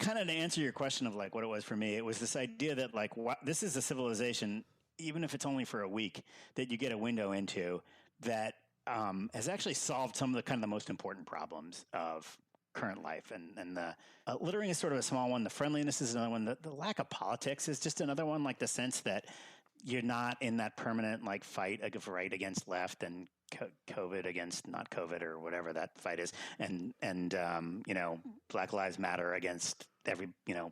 kind of to answer your question of like what it was for me, it was this idea that like this is a civilization, even if it's only for a week, that you get a window into that has actually solved some of the kind of the most important problems of current life. And the littering is sort of a small one. The friendliness is another one. The lack of politics is just another one, like the sense that you're not in that permanent like fight of right against left and COVID against not COVID or whatever that fight is, and Black Lives Matter against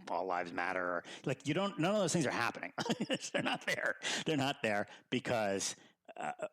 all lives matter, or like none of those things are happening. They're not there. They're not there because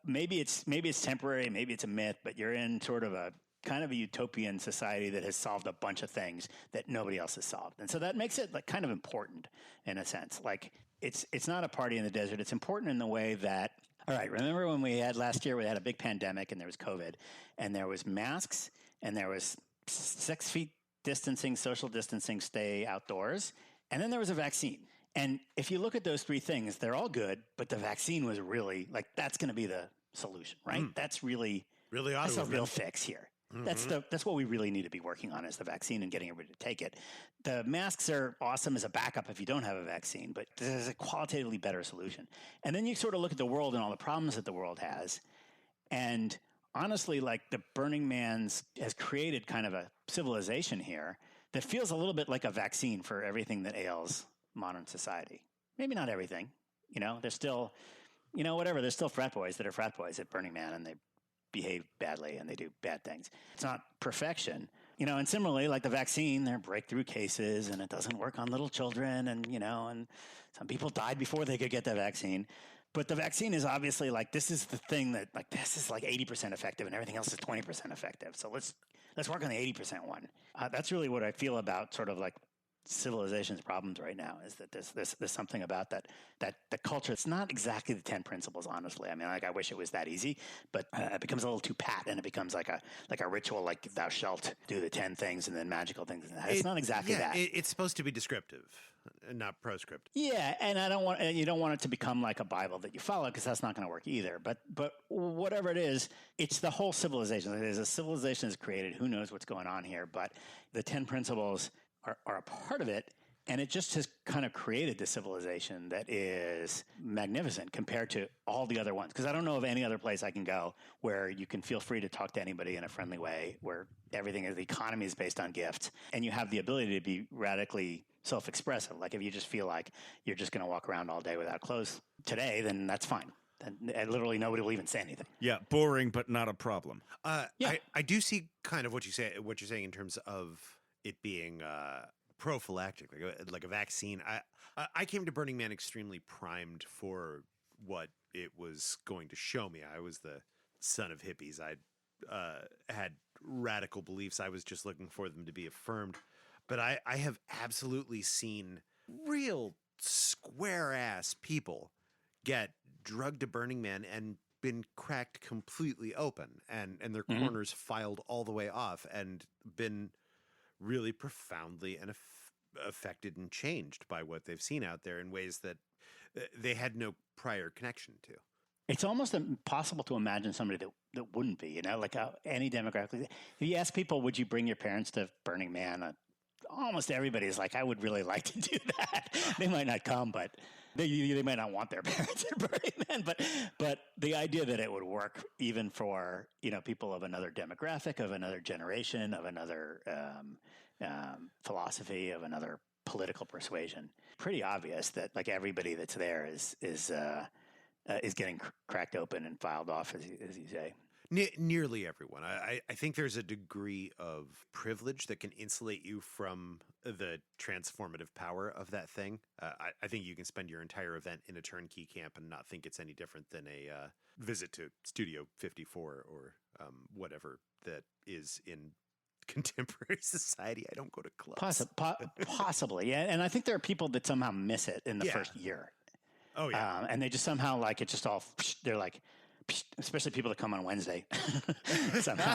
maybe it's temporary, maybe it's a myth, but you're in sort of a kind of a utopian society that has solved a bunch of things that nobody else has solved, and so that makes it like kind of important in a sense. Like it's not a party in the desert. It's important in the way that. All right, remember when last year we had a big pandemic and there was COVID and there was masks and there was 6 feet distancing, social distancing, stay outdoors, and then there was a vaccine. And if you look at those three things, they're all good, but the vaccine was really like, that's going to be the solution, right? That's really that's a real fix here. That's what we really need to be working on is the vaccine and getting everybody to take it. The masks are awesome as a backup if you don't have a vaccine, but there's a qualitatively better solution. And then you sort of look at the world and all the problems that the world has. And honestly, like the Burning Man's has created kind of a civilization here that feels a little bit like a vaccine for everything that ails modern society. Maybe not everything, there's still, whatever. There's still frat boys that are frat boys at Burning Man and they behave badly and they do bad things. It's not perfection, and similarly, like the vaccine, there are breakthrough cases and it doesn't work on little children and, and some people died before they could get the vaccine. But the vaccine is obviously like, this is the thing that like, this is like 80% effective and everything else is 20% effective. So let's work on the 80% one. That's really what I feel about sort of like civilization's problems right now is that there's something about that the culture. It's not exactly the 10 principles, honestly. I mean, like I wish it was that easy, but it becomes a little too pat, and it becomes like a ritual, like thou shalt do the 10 things and then magical things. It's not exactly that. It's supposed to be descriptive, and not proscriptive. Yeah, and you don't want it to become like a Bible that you follow, because that's not going to work either. But whatever it is, it's the whole civilization. There's a civilization is created. Who knows what's going on here? But the 10 principles are a part of it, and it just has kind of created the civilization that is magnificent compared to all the other ones. Because I don't know of any other place I can go where you can feel free to talk to anybody in a friendly way, where the economy is based on gifts, and you have the ability to be radically self-expressive. Like if you just feel like you're just going to walk around all day without clothes today, then that's fine. And literally nobody will even say anything. Yeah, boring, but not a problem. I do see kind of what you're saying in terms of it being prophylactic, like a vaccine. I came to Burning Man extremely primed for what it was going to show me. I was the son of hippies. I had radical beliefs. I was just looking for them to be affirmed. But I have absolutely seen real square-ass people get drugged to Burning Man and been cracked completely open, and their corners filed all the way off, and been really profoundly and affected and changed by what they've seen out there in ways that they had no prior connection to. It's almost impossible to imagine somebody that wouldn't be, like any demographic. If you ask people, would you bring your parents to Burning Man? Almost everybody is like, I would really like to do that. They might not come, but they might not want their parents at Burning Man. But the idea that it would work even for people of another demographic, of another generation, of another philosophy, of another political persuasion, pretty obvious that like everybody that's there is getting cracked open and filed off, as you say. Nearly everyone. I think there's a degree of privilege that can insulate you from the transformative power of that thing. I think you can spend your entire event in a turnkey camp and not think it's any different than a visit to Studio 54 or whatever that is in contemporary society. I don't go to clubs. Possibly, yeah. And I think there are people that somehow miss it in the first year. Oh, yeah. And they just somehow like it just all, they're like, especially people that come on Wednesday somehow.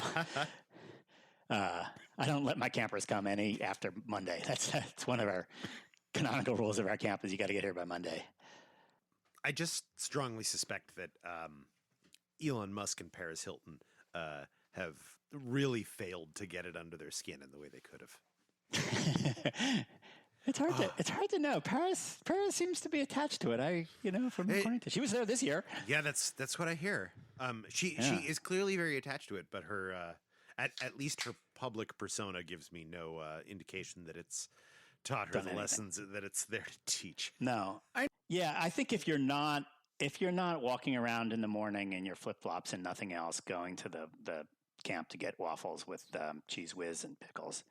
I don't let my campers come any after Monday. That's one of our canonical rules of our camp is you got to get here by Monday. I just strongly suspect that Elon Musk and Paris Hilton have really failed to get it under their skin in the way they could have. It's hard to know. Paris seems to be attached to it. According to she was there this year. Yeah, that's what I hear. She is clearly very attached to it, but her at least her public persona gives me no indication that it's taught her the lessons that it's there to teach. No, I think if you're not walking around in the morning in your flip flops and nothing else, going to the camp to get waffles with cheese whiz and pickles.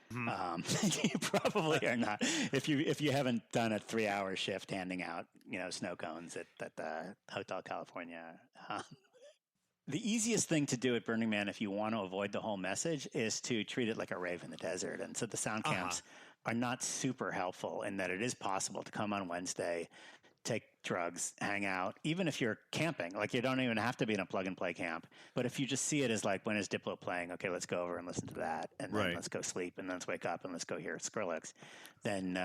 You probably are not. If you haven't done a 3-hour shift handing out snow cones at the Hotel California. The easiest thing to do at Burning Man, if you want to avoid the whole message, is to treat it like a rave in the desert. And so the sound camps are not super helpful in that it is possible to come on Wednesday, take drugs, hang out, even if you're camping. Like you don't even have to be in a plug and play camp. But if you just see it as like, when is Diplo playing? Okay, let's go over and listen to that, and then let's go sleep, and then let's wake up and let's go hear Skrillex. Then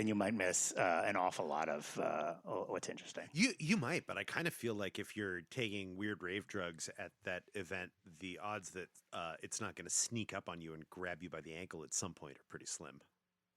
you might miss an awful lot of what's interesting. You might, but I kind of feel like if you're taking weird rave drugs at that event, the odds that it's not going to sneak up on you and grab you by the ankle at some point are pretty slim.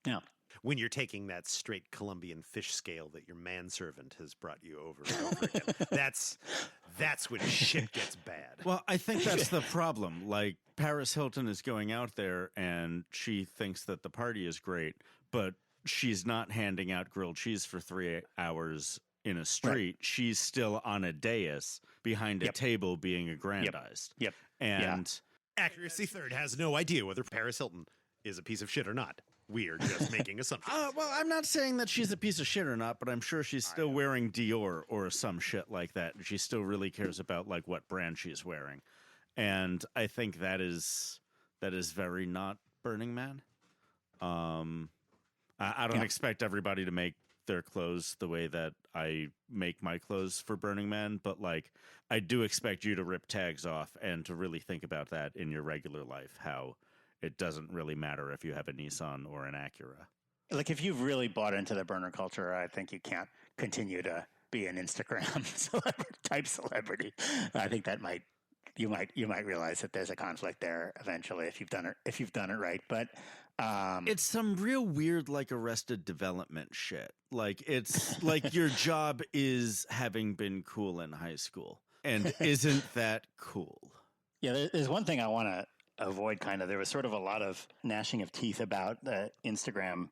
Yeah. When you're taking that straight Colombian fish scale that your manservant has brought you over and over again, that's when shit gets bad. Well, I think that's the problem. Like, Paris Hilton is going out there and she thinks that the party is great, but she's not handing out grilled cheese for 3 hours in a street. Right. She's still on a dais behind a table being aggrandized. Yep. And Accuracy Third has no idea whether Paris Hilton is a piece of shit or not. We are just making assumptions. Well, I'm not saying that she's a piece of shit or not, but I'm sure she's still wearing Dior or some shit like that. She still really cares about like what brand she's wearing. And I think that is very not Burning Man. I don't expect everybody to make their clothes the way that I make my clothes for Burning Man, but like I do expect you to rip tags off and to really think about that in your regular life, how it doesn't really matter if you have a Nissan or an Acura. Like if you've really bought into the burner culture, I think you can't continue to be an Instagram type celebrity. I think that you might realize that there's a conflict there eventually if you've done it right. But it's some real weird, like Arrested Development shit. Like it's like your job is having been cool in high school, and isn't that cool? Yeah, there's one thing I want to avoid. Kind of, there was sort of a lot of gnashing of teeth about the Instagram.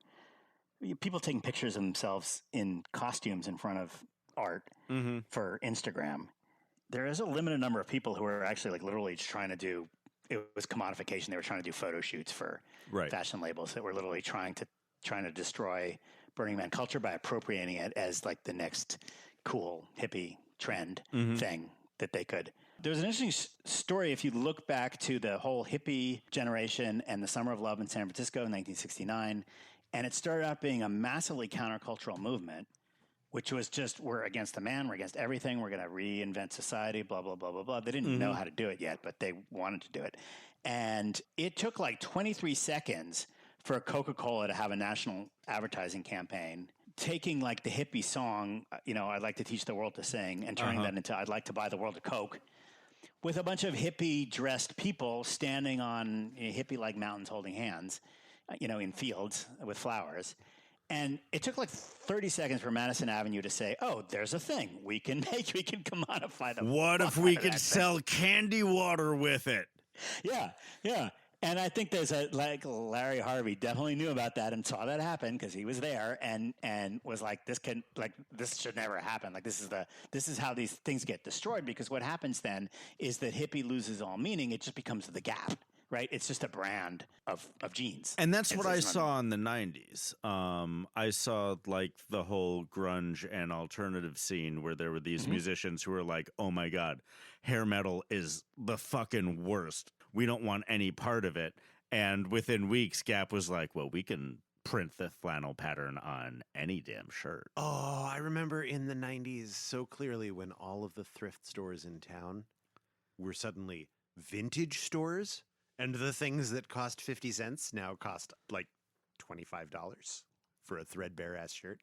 People taking pictures of themselves in costumes in front of art for Instagram. There is a limited number of people who are actually like literally just trying to do. It was commodification. They were trying to do photo shoots for fashion labels that were literally trying to destroy Burning Man culture by appropriating it as like the next cool hippie trend thing that they could. There's an interesting story if you look back to the whole hippie generation and the Summer of Love in San Francisco in 1969, and it started out being a massively countercultural movement, which was just, we're against the man, we're against everything, we're going to reinvent society, blah, blah, blah, blah, blah. They didn't know how to do it yet, but they wanted to do it. And it took like 23 seconds for Coca-Cola to have a national advertising campaign, taking like the hippie song, I'd like to teach the world to sing, and turning that into I'd like to buy the world a Coke, with a bunch of hippie-dressed people standing on hippie-like mountains holding hands, in fields with flowers. And it took like 30 seconds for Madison Avenue to say, "Oh, there's a thing we can commodify the." What if we could sell candy water with it? Yeah. And I think there's Larry Harvey definitely knew about that and saw that happen because he was there and was like, this should never happen. Like this is how these things get destroyed, because what happens then is that hippie loses all meaning. It just becomes the Gap. Right, it's just a brand of jeans, and that's what I saw in the '90s. I saw like the whole grunge and alternative scene where there were these musicians who were like, "Oh my god, hair metal is the fucking worst. We don't want any part of it." And within weeks, Gap was like, "Well, we can print the flannel pattern on any damn shirt." Oh, I remember in the '90s so clearly when all of the thrift stores in town were suddenly vintage stores. And the things that cost 50 cents now cost like $25 for a threadbare ass shirt.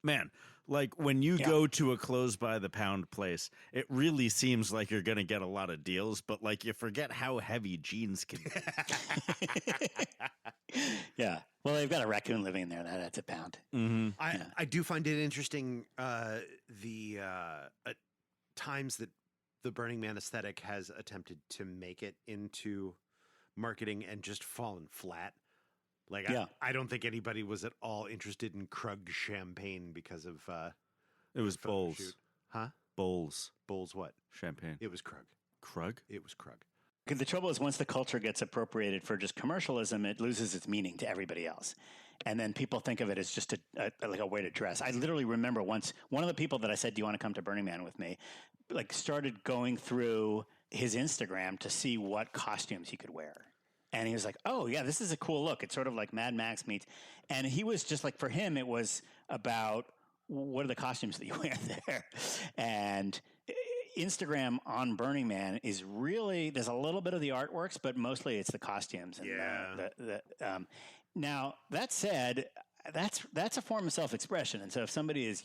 Man, like when you go to a clothes by the pound place, it really seems like you're going to get a lot of deals, but like you forget how heavy jeans can be. Yeah. Well, they've got a raccoon living in there. That's a pound. I do find it interesting the times that the Burning Man aesthetic has attempted to make it into marketing and just fallen flat. Like, I don't think anybody was at all interested in Krug champagne because of it was Bowls. Shoot. Huh? Bowls. Bowls what? Champagne. It was Krug. Krug? It was Krug. The trouble is, once the culture gets appropriated for just commercialism, it loses its meaning to everybody else. And then people think of it as just a way to dress. I literally remember once, one of the people that I said, "Do you want to come to Burning Man with me?" like started going through his Instagram to see what costumes he could wear. And he was like, "Oh yeah, this is a cool look. It's sort of like Mad Max meets." And he was just like, for him, it was about what are the costumes that you wear there. And Instagram on Burning Man is really, there's a little bit of the artworks, but mostly it's the costumes. And now that said, that's a form of self-expression. And so if somebody is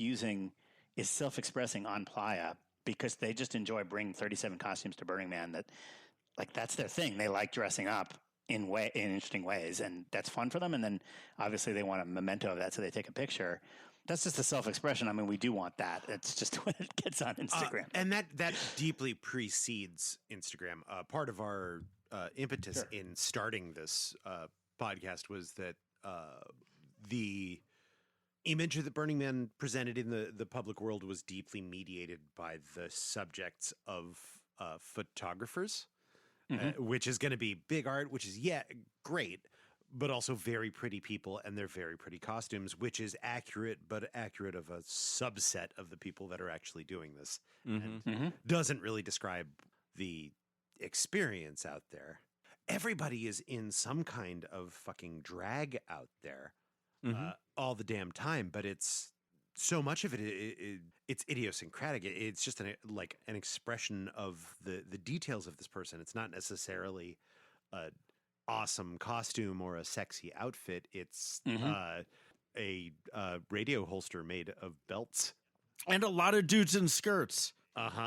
self-expressing on Playa because they just enjoy bringing 37 costumes to Burning Man, that's their thing. They like dressing up in interesting ways, and that's fun for them. And then obviously they want a memento of that, so they take a picture. That's just a self-expression. I mean, we do want that. It's just when it gets on Instagram. And that deeply precedes Instagram. Part of our impetus in starting this podcast was that the image that Burning Man presented in the public world was deeply mediated by the subjects of photographers, which is going to be big art, which is, great, but also very pretty people and their very pretty costumes, which is accurate, but accurate of a subset of the people that are actually doing this. And doesn't really describe the experience out there. Everybody is in some kind of fucking drag out there. all the damn time, but it's so much of it's idiosyncratic. It's just an expression of the details of this person. It's not necessarily a awesome costume or a sexy outfit. It's a radio holster made of belts. And a lot of dudes in skirts.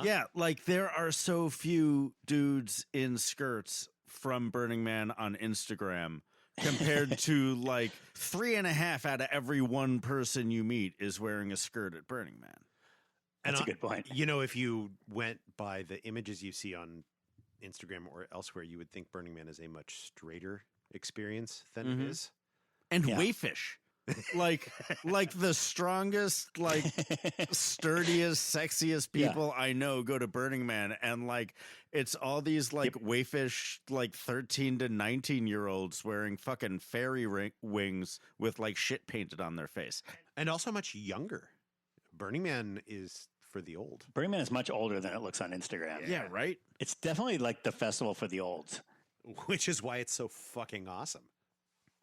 Yeah, like there are so few dudes in skirts from Burning Man on Instagram compared to like 3.5 out of every one person you meet is wearing a skirt at Burning Man. That's a good point. You know, if you went by the images you see on Instagram or elsewhere, you would think Burning Man is a much straighter experience than it is. And wayfish. like the strongest, like sturdiest, sexiest people I know go to Burning Man, and like it's all these like wayfish, like 13 to 19-year-olds wearing fucking fairy wings with like shit painted on their face, and also much younger. Burning Man is for the old. Burning Man is much older than it looks on Instagram. Yeah, right. It's definitely like the festival for the olds, which is why it's so fucking awesome.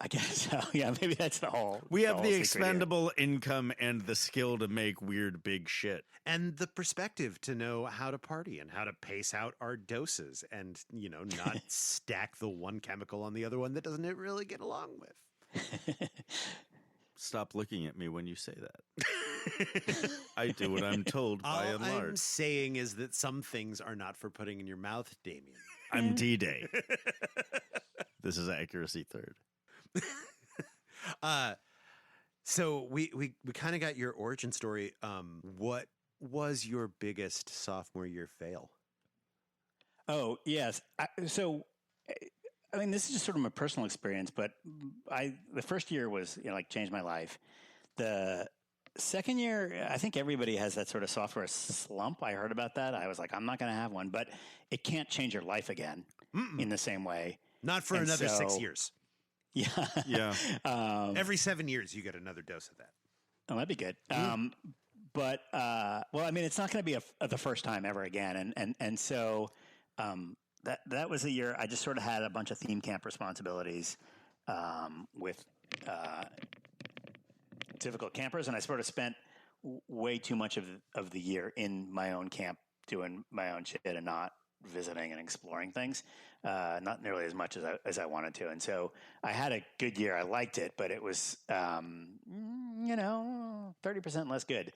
I guess so. Yeah, maybe that's the whole. We have the expendable income and the skill to make weird big shit. And the perspective to know how to party and how to pace out our doses and, you know, not stack the one chemical on the other one that doesn't really get along with. Stop looking at me when you say that. I do what I'm told by and large. All I'm saying is that some things are not for putting in your mouth, Damien. I'm D-Day. This is accuracy third. So we kind of got your origin story. What was your biggest sophomore year fail? Oh, yes. I mean, this is just sort of my personal experience, but the first year was, you know, like changed my life. The second year, I think everybody has that sort of sophomore slump. I heard about that. I was like, I'm not going to have one, but it can't change your life again in the same way. Not for another 6 years. Yeah. Every 7 years, you get another dose of that. Oh, that'd be good. But well, I mean, it's not going to be the first time ever again. And so that was a year I just sort of had a bunch of theme camp responsibilities with difficult campers, and I sort of spent way too much of the year in my own camp doing my own shit and not visiting and exploring things, not nearly as much as I wanted to. And so I had a good year. I liked it, but it was, 30% less good.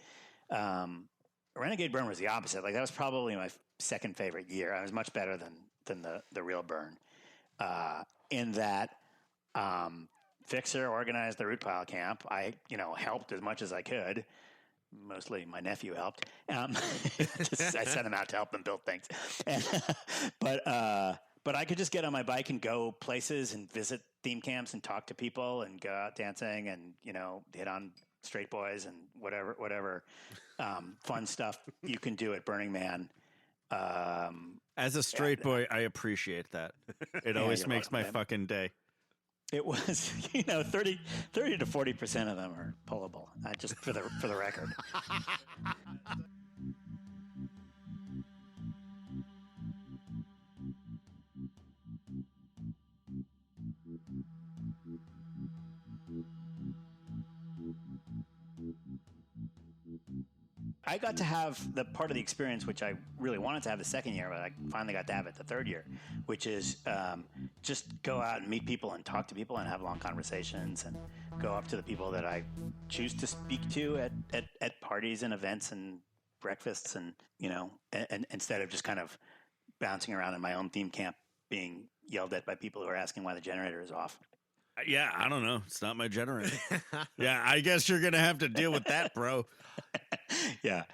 Renegade Burn was the opposite. Like that was probably my second favorite year. I was much better than the real burn, in that, Fixer organized the root pile camp. I, helped as much as I could. Mostly my nephew helped. I sent him out to help them build things. But I could just get on my bike and go places and visit theme camps and talk to people and go out dancing and, hit on straight boys and whatever fun stuff you can do at Burning Man. As a straight boy, I appreciate that. It always makes my fucking day. It was, 30 to 40% of them are pullable. Just for the record. I got to have the part of the experience which I really wanted to have the second year, but I finally got to have it the third year, which is just go out and meet people and talk to people and have long conversations and go up to the people that I choose to speak to at parties and events and breakfasts and instead of just kind of bouncing around in my own theme camp being yelled at by people who are asking why the generator is off. Yeah, I don't know. It's not my generator. Yeah, I guess you're going to have to deal with that, bro. Yeah.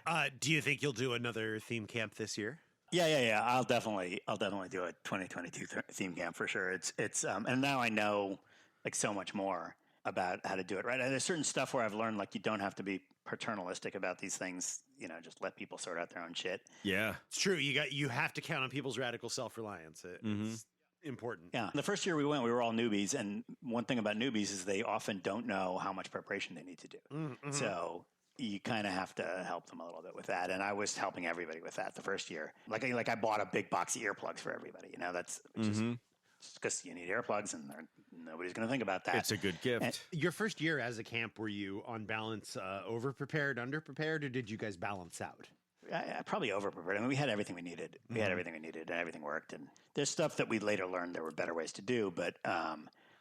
Do you think you'll do another theme camp this year? Yeah. I'll definitely do a 2022 theme camp for sure. It's and now I know like so much more about how to do it right. And there's certain stuff where I've learned like you don't have to be paternalistic about these things. Just let people sort out their own shit. Yeah, it's true. You have to count on people's radical self-reliance. It's important. Yeah. The first year we went, we were all newbies, and one thing about newbies is they often don't know how much preparation they need to do. Mm-hmm. So you kind of have to help them a little bit with that. And I was helping everybody with that the first year. Like I bought a big box of earplugs for everybody. That's just because you need earplugs and they're Nobody's going to think about that. It's a good gift. And- Your first year as a camp, were you on balance over-prepared, under-prepared, or did you guys balance out? I probably over-prepared. I mean, we had everything we needed. We had everything we needed, and everything worked. And there's stuff that we later learned there were better ways to do, but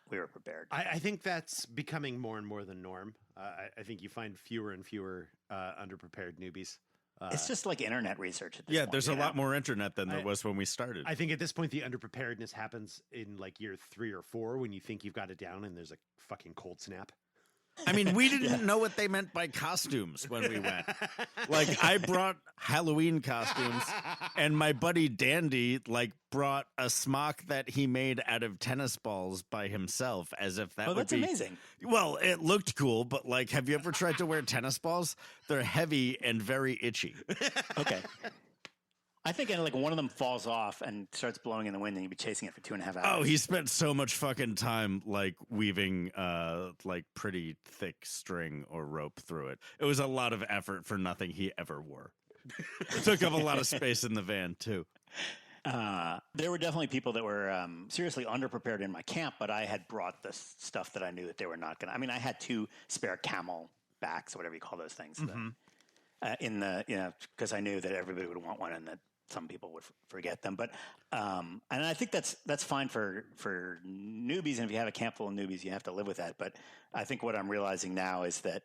we were prepared. I think that's becoming more and more the norm. I think you find fewer and fewer underprepared newbies. It's just like internet research at this point. There's a lot more internet than there was when we started. I think at this point, the underpreparedness happens in like year 3 or 4 when you think you've got it down and there's a fucking cold snap. I mean, we didn't know what they meant by costumes when we went. Like, I brought Halloween costumes, and my buddy Dandy, like, brought a smock that he made out of tennis balls by himself, as if that would that's be... amazing. Well, it looked cool, but, like, have you ever tried to wear tennis balls? They're heavy and very itchy. Okay. I think like one of them falls off and starts blowing in the wind, and you'd be chasing it for 2.5 hours. Oh, he spent so much fucking time like weaving like pretty thick string or rope through it. It was a lot of effort for nothing he ever wore. It took up a lot of space in the van too. There were definitely people that were seriously underprepared in my camp, but I had brought the stuff that I knew that they were not going to. I mean, I had 2 spare camel backs, or whatever you call those things, in the, because I knew that everybody would want one and that some people would forget them. But and I think that's fine for newbies, and if you have a camp full of newbies, you have to live with that. But I think what I'm realizing now is that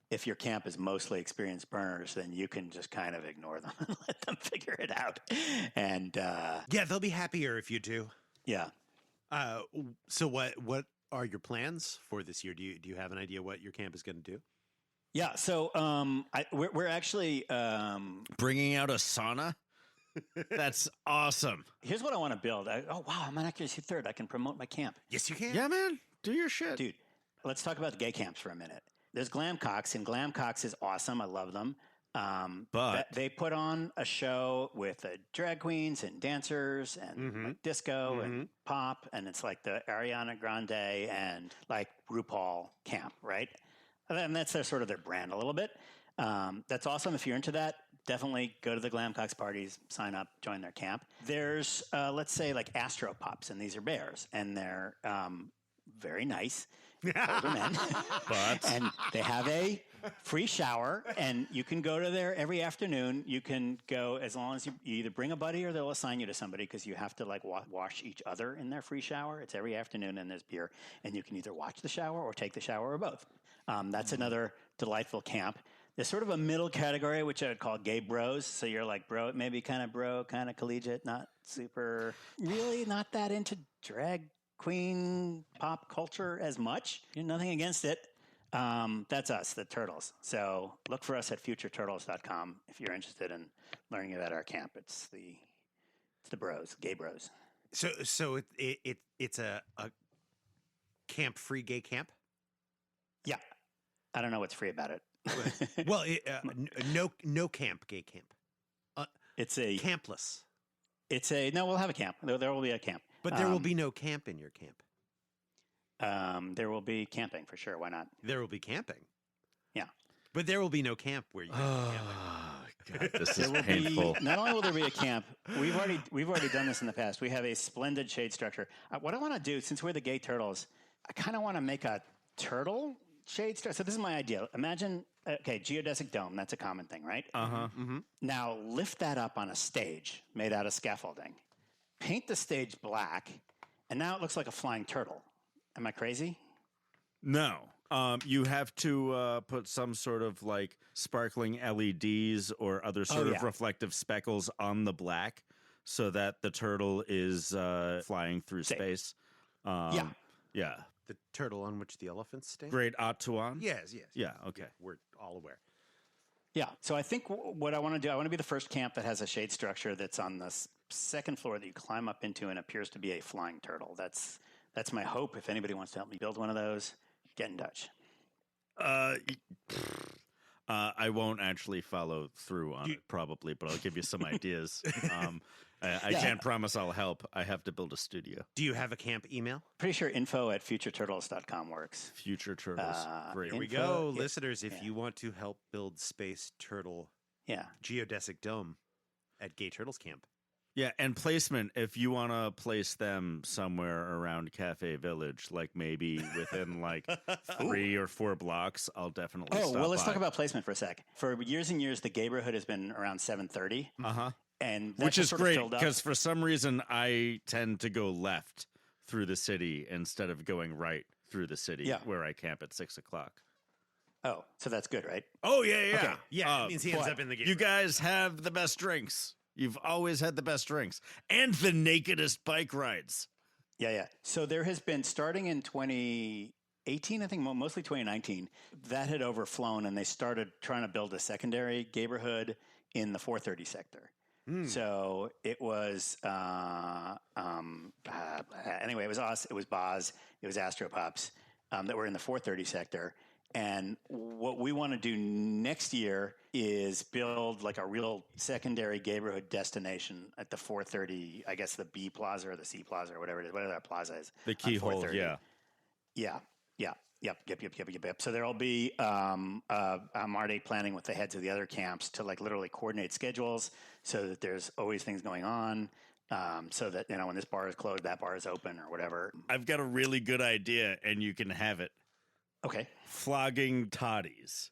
if your camp is mostly experienced burners, then you can just kind of ignore them and let them figure it out. And Yeah, they'll be happier if you do. yeah. So what are your plans for this year? Do you have an idea what your camp is going to do? Yeah, so we're actually Bringing out a sauna? That's awesome. here's what I want to build. Oh wow, I'm an accuracy third. I can promote my camp, Yes, you can. Yeah, man. Do your shit. dude. Let's talk about the gay camps for a minute. There's Glamcox, and Glamcox is awesome. I love them. But they put on a show with drag queens and dancers and like disco and pop, and it's like the Ariana Grande and like RuPaul camp, right? And that's sort of their brand a little bit. That's awesome. If you're into that, definitely go to the Glamcox parties, sign up, join their camp. There's, let's say, like Astro Pups, and these are bears, and they're very nice older men. But And they have a free shower, and you can go to there every afternoon. You can go as long as you either bring a buddy or they'll assign you to somebody, because you have to like wash each other in their free shower. It's every afternoon, and there's beer, and you can either watch the shower or take the shower or both. That's another delightful camp. There's sort of a middle category, which I would call gay bros. So you're like maybe kind of collegiate, not super, really not that into drag queen pop culture as much. You're nothing against it. That's us, the Turtles. So look for us at futureturtles.com if you're interested in learning about our camp. It's the bros, gay bros. So it's a camp free gay camp. Yeah. I don't know what's free about it. Well, no camp gay camp. It's a Campless. No, we'll have a camp. There will be a camp. But there will be no camp in your camp. There will be camping for sure. Why not? There will be camping. Yeah. But there will be no camp where you have camping. God, this There is will painful. be. Not only will there be a camp, we've already done this in the past. We have a splendid shade structure. What I want to do, since we're the gay turtles, I kind of want to make a turtle shade structure. So this is my idea. Imagine, geodesic dome. That's a common thing, right? Now lift that up on a stage made out of scaffolding. Paint the stage black, and now it looks like a flying turtle. Am I crazy? No. You have to put some sort of like sparkling LEDs or other sort of reflective speckles on the black so that the turtle is flying through Safe. space. Yeah. Yeah. The turtle on which the elephants stand? Great Atuan? Yes. Yeah, okay. We're all aware. Yeah. So I think what I want to do, I want to be the first camp that has a shade structure that's on the second floor that you climb up into and appears to be a flying turtle. That's my hope. If anybody wants to help me build one of those, get in touch. I won't actually follow through on it probably, but I'll give you some ideas. I can't promise I'll help. I have to build a studio. Do you have a camp email? Pretty sure info@futureturtles.com works. Future Turtles. Great. Here we Info- go, yeah. listeners. If you want to help build Space Turtle Yeah. Geodesic Dome at Gay Turtles Camp, Yeah, and placement, if you want to place them somewhere around Cafe Village, like maybe within like 3 or 4 blocks, I'll definitely stop well, let's by. talk about placement for a sec. For years and years, the neighborhood has been around 7:30. Uh-huh. And that Which just is sort of great filled up. because for some reason I tend to go left through the city instead of going right through the city where I camp at 6 o'clock. Oh, so that's good, right? Oh, yeah. Okay. Yeah, it means he ends up in the game. You guys have the best drinks. You've always had the best drinks. And the nakedest bike rides. Yeah. So there has been, starting in 2018, I think mostly 2019, that had overflown, and they started trying to build a secondary neighborhood in the 430 sector. So it was, anyway, it was us, it was Boz, it was Astropups that were in the 430 sector. And what we want to do next year is build like a real secondary neighborhood destination at the 430, I guess the B Plaza or the C Plaza or whatever it is, whatever that plaza is. The keyhole, yeah. Yep. So there'll be, I'm already planning with the heads of the other camps to like literally coordinate schedules so that there's always things going on. So that, when this bar is closed, that bar is open or whatever. I've got a really good idea and you can have it. Okay. Flogging toddies.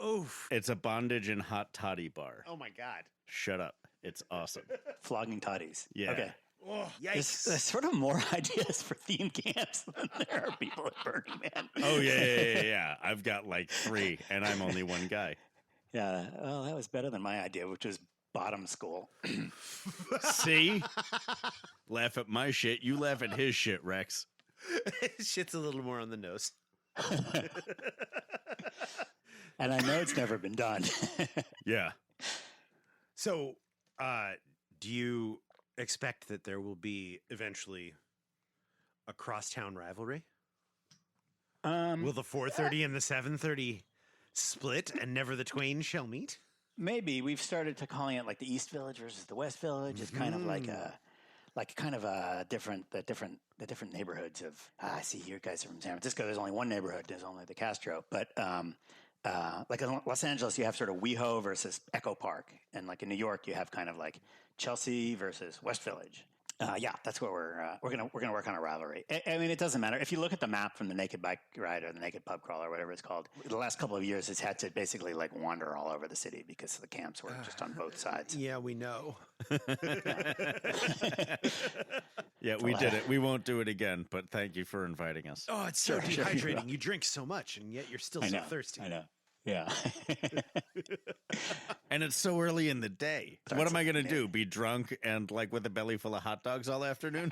Oof. It's a bondage and hot toddy bar. Oh, my God. Shut up. It's awesome. Flogging toddies. Yeah. Okay. Oh, yikes. There's sort of more ideas for theme camps than there are people at Burning Man. Oh, yeah. I've got like 3 and I'm only one guy. Yeah. Well, that was better than my idea, which was bottom school. See? Laugh at my shit. You laugh at his shit, Rex. Shit's a little more on the nose. And I know it's never been done. Yeah. So, do you expect that there will be eventually a crosstown rivalry? Will the 430 and the 730 split and never the twain shall meet? Maybe. We've started to calling it like the East Village versus the West Village. It's kind of like a different neighborhoods of. I see you guys are from San Francisco. There's only one neighborhood. There's only the Castro. But like in Los Angeles, you have sort of WeHo versus Echo Park, and like in New York, you have kind of like Chelsea versus West Village. That's what we're gonna work on a rivalry. I mean, it doesn't matter if you look at the map from the Naked Bike Ride or the Naked Pub Crawl or whatever it's called. The last couple of years, it's had to basically like wander all over the city because the camps were just on both sides. Yeah, we know. Yeah, we did it. We won't do it again, but thank you for inviting us. Oh, it's so Sure, dehydrating. You drink so much, and yet you're still so thirsty. I know. Yeah. And it's so early in the day. What am I going to do? Be drunk and like with a belly full of hot dogs all afternoon?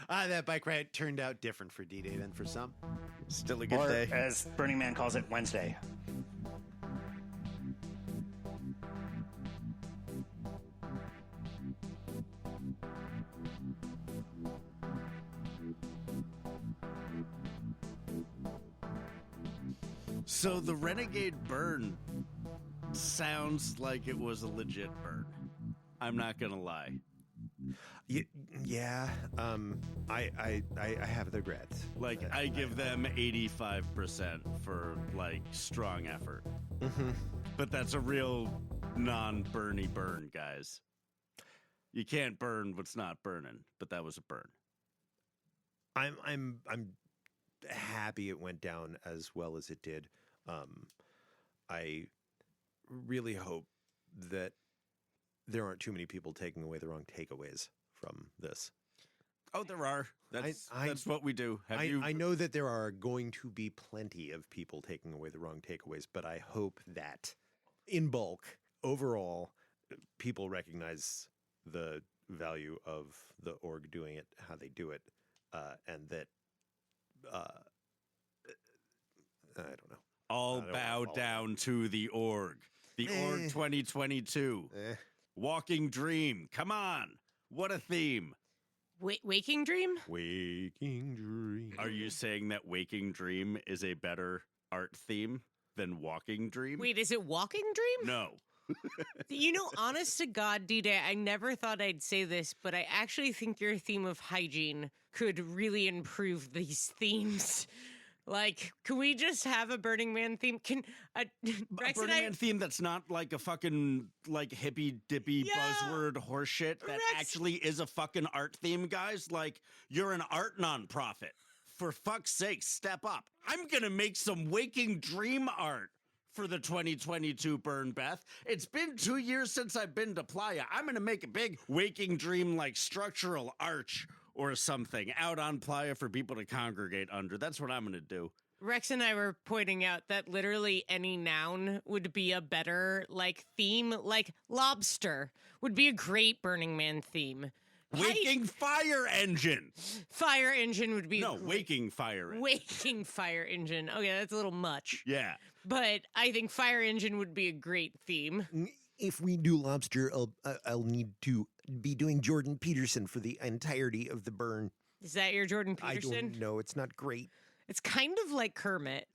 That bike ride turned out different for D-Day than for some. Still a good Or, day. as Burning Man calls it, Wednesday. So the Renegade burn sounds like it was a legit burn. I'm not going to lie. Yeah. I have the regrets. Like, I give them 85% for, like, strong effort. Mm-hmm. But that's a real non-burny burn, guys. You can't burn what's not burning, but that was a burn. I'm happy it went down as well as it did. I really hope that there aren't too many people taking away the wrong takeaways from this. Oh, there are. That's what we do. I know that there are going to be plenty of people taking away the wrong takeaways, but I hope that in bulk, overall, people recognize the value of the org doing it, how they do it, and that I don't know. All bow down to the org. The org 2022. Walking Dream. Come on. What a theme. Waking Dream? Waking Dream. Are you saying that Waking Dream is a better art theme than Walking Dream? Wait, is it Walking Dream? No. Honest to God, D-Day, I never thought I'd say this, but I actually think your theme of hygiene could really improve these themes. Like, can we just have a Burning Man theme? Can A Rex Burning and I? Man theme that's not like a fucking like hippy dippy Yeah. buzzword horseshit that Rex- actually is a fucking art theme, guys. Like, you're an art nonprofit. For fuck's sake, step up. I'm gonna make some waking dream art for the 2022 Burn, Beth. It's been 2 years since I've been to Playa. I'm gonna make a big waking dream like structural arch or something out on Playa for people to congregate under. That's what I'm gonna do. Rex and I were pointing out that literally any noun would be a better like theme. Like lobster would be a great Burning Man theme. Waking fire engine. Fire engine would be No, great. waking fire engine. Waking fire engine. Okay, that's a little much. Yeah. But I think fire engine would be a great theme. If we do lobster, I'll need to be doing Jordan Peterson for the entirety of the burn. Is that your Jordan I Peterson? don't know. It's not great. It's kind of like Kermit.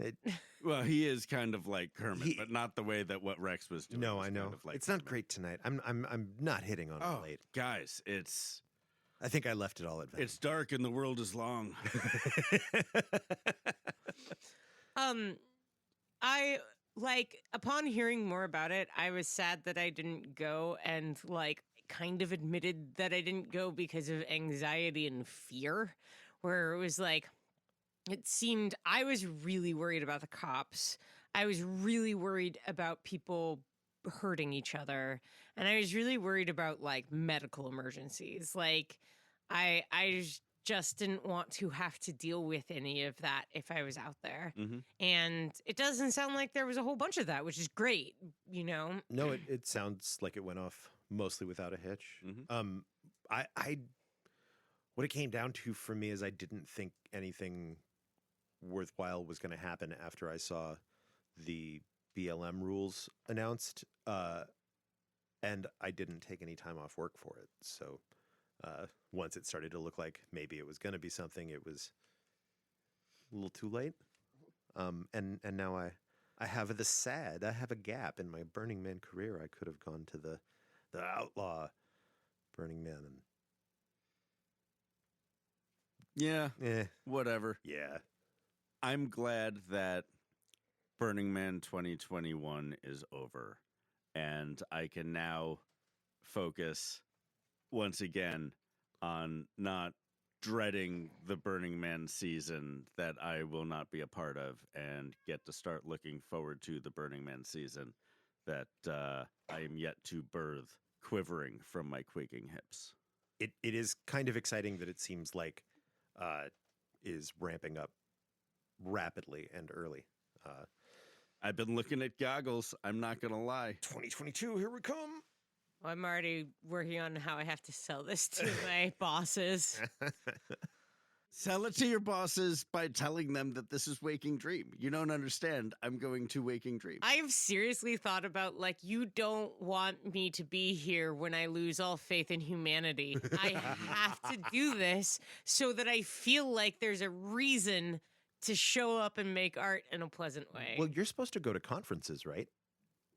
Well, he is kind of like Kermit, but not the way that what Rex was doing. No, was I know. Kind of like It's not Kermit. great tonight. I'm not hitting on Oh, it late. guys, it's I think I left it all at it's dark and the world is long. I like upon hearing more about it, I was sad that I didn't go and like kind of admitted that I didn't go because of anxiety and fear, where it was like it seemed I was really worried about the cops. I was really worried about people hurting each other, and I was really worried about like medical emergencies. Like I just didn't want to have to deal with any of that if I was out there. Mhm. And it doesn't sound like there was a whole bunch of that, which is great, you know? No, it sounds like it went off mostly without a hitch. Mhm. I what it came down to for me is I didn't think anything worthwhile was going to happen after I saw the BLM rules announced, and I didn't take any time off work for it. So once it started to look like maybe it was going to be something, it was a little too late. And now I have I have a gap in my Burning Man career. I could have gone to the outlaw Burning Man and Yeah, whatever. yeah. I'm glad that Burning Man 2021 is over, and I can now focus once again on not dreading the Burning Man season that I will not be a part of, and get to start looking forward to the Burning Man season that I am yet to birth, quivering from my quaking hips. It is kind of exciting that it seems like is ramping up rapidly and early. I've been looking at goggles. I'm not going to lie. 2022, here we come. I'm already working on how I have to sell this to my bosses. Sell it to your bosses by telling them that this is Waking Dream. You don't understand. I'm going to Waking Dream. I've seriously thought about, like, you don't want me to be here when I lose all faith in humanity. I have to do this so that I feel like there's a reason to show up and make art in a pleasant way. Well, you're supposed to go to conferences, right?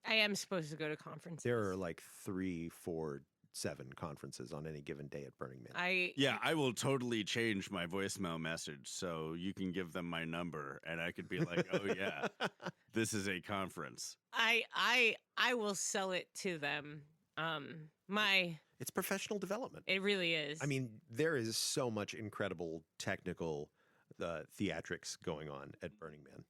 I am supposed to go to conferences. There are like 3, 4, 7 conferences on any given day at Burning Man. Yeah, I will totally change my voicemail message so you can give them my number and I could be like, oh yeah, this is a conference. I will sell it to them. It's professional development. It really is. I mean, there is so much incredible technical theatrics going on at Burning Man.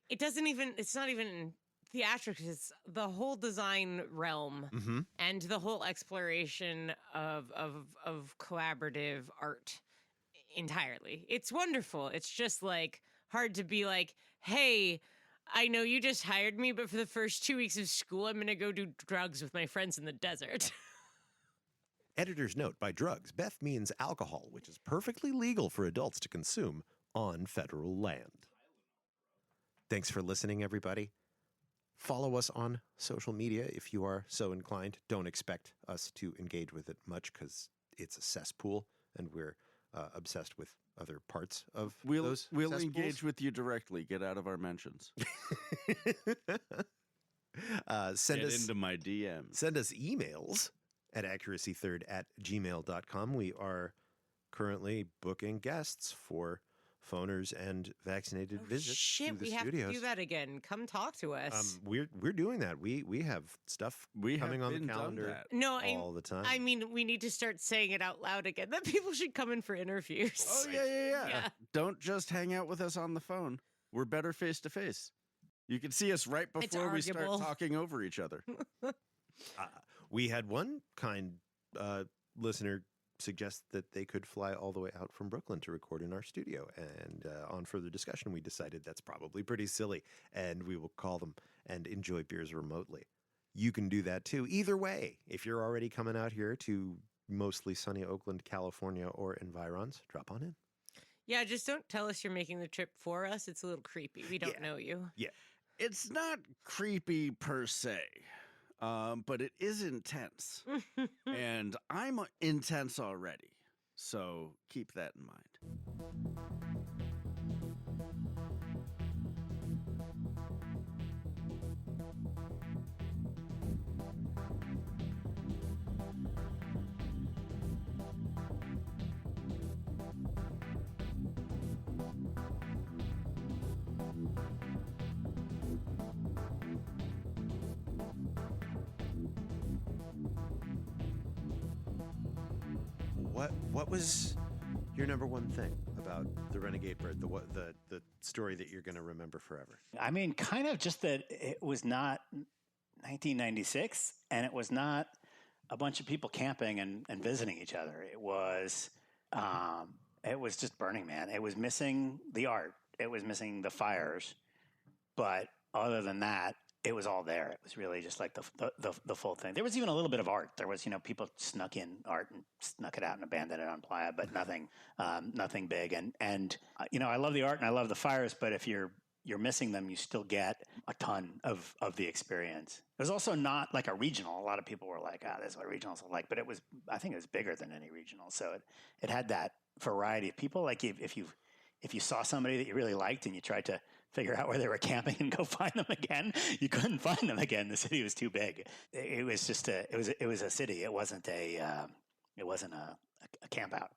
It's not even theatrics, it's the whole design realm and the whole exploration of collaborative art entirely. It's wonderful. It's just like hard to be like, hey, I know you just hired me, but for the first 2 weeks of school, I'm going to go do drugs with my friends in the desert. Editor's note: by drugs, Beth means alcohol, which is perfectly legal for adults to consume on federal land. Thanks for listening, everybody. Follow us on social media if you are so inclined. Don't expect us to engage with it much because it's a cesspool and we're obsessed with other parts of those We'll cesspools. engage with you directly. Get out of our mentions. Send Get us into my DMs. Send us emails at accuracythird@gmail.com. We are currently booking guests for phoners and vaccinated visits Shit, to the we have studios. to do that again. Come talk to us. We're doing that. We have stuff coming on the calendar all the time. I mean, we need to start saying it out loud again. That people should come in for interviews. Oh, yeah. Don't just hang out with us on the phone. We're better face to face. You can see us right before we start talking over each other. We had one kind listener suggest that they could fly all the way out from Brooklyn to record in our studio. And on further discussion, we decided that's probably pretty silly, and we will call them and enjoy beers remotely. You can do that too. Either way, if you're already coming out here to mostly sunny Oakland, California, or environs, drop on in. Yeah, just don't tell us you're making the trip for us. It's a little creepy. We don't know you. Yeah. It's not creepy per se, but it is intense. And I'm intense already. So keep that in mind. What was your number one thing about the Renegade Bird? The story that you're going to remember forever? I mean, kind of just that it was not 1996, and it was not a bunch of people camping and visiting each other. It was just Burning Man. It was missing the art. It was missing the fires, but other than that, it was all there. It was really just like the full thing. There was even a little bit of art. There was, people snuck in art and snuck it out and abandoned it on Playa, but nothing big. And I love the art and I love the fires, but if you're missing them, you still get a ton of the experience. It was also not like a regional. A lot of people were like, this is what regionals are like, but I think it was bigger than any regional. So it had that variety of people. Like if you saw somebody that you really liked and you tried to figure out where they were camping and go find them again, you couldn't find them again. The city was too big. It was just it was a city. It wasn't a camp out.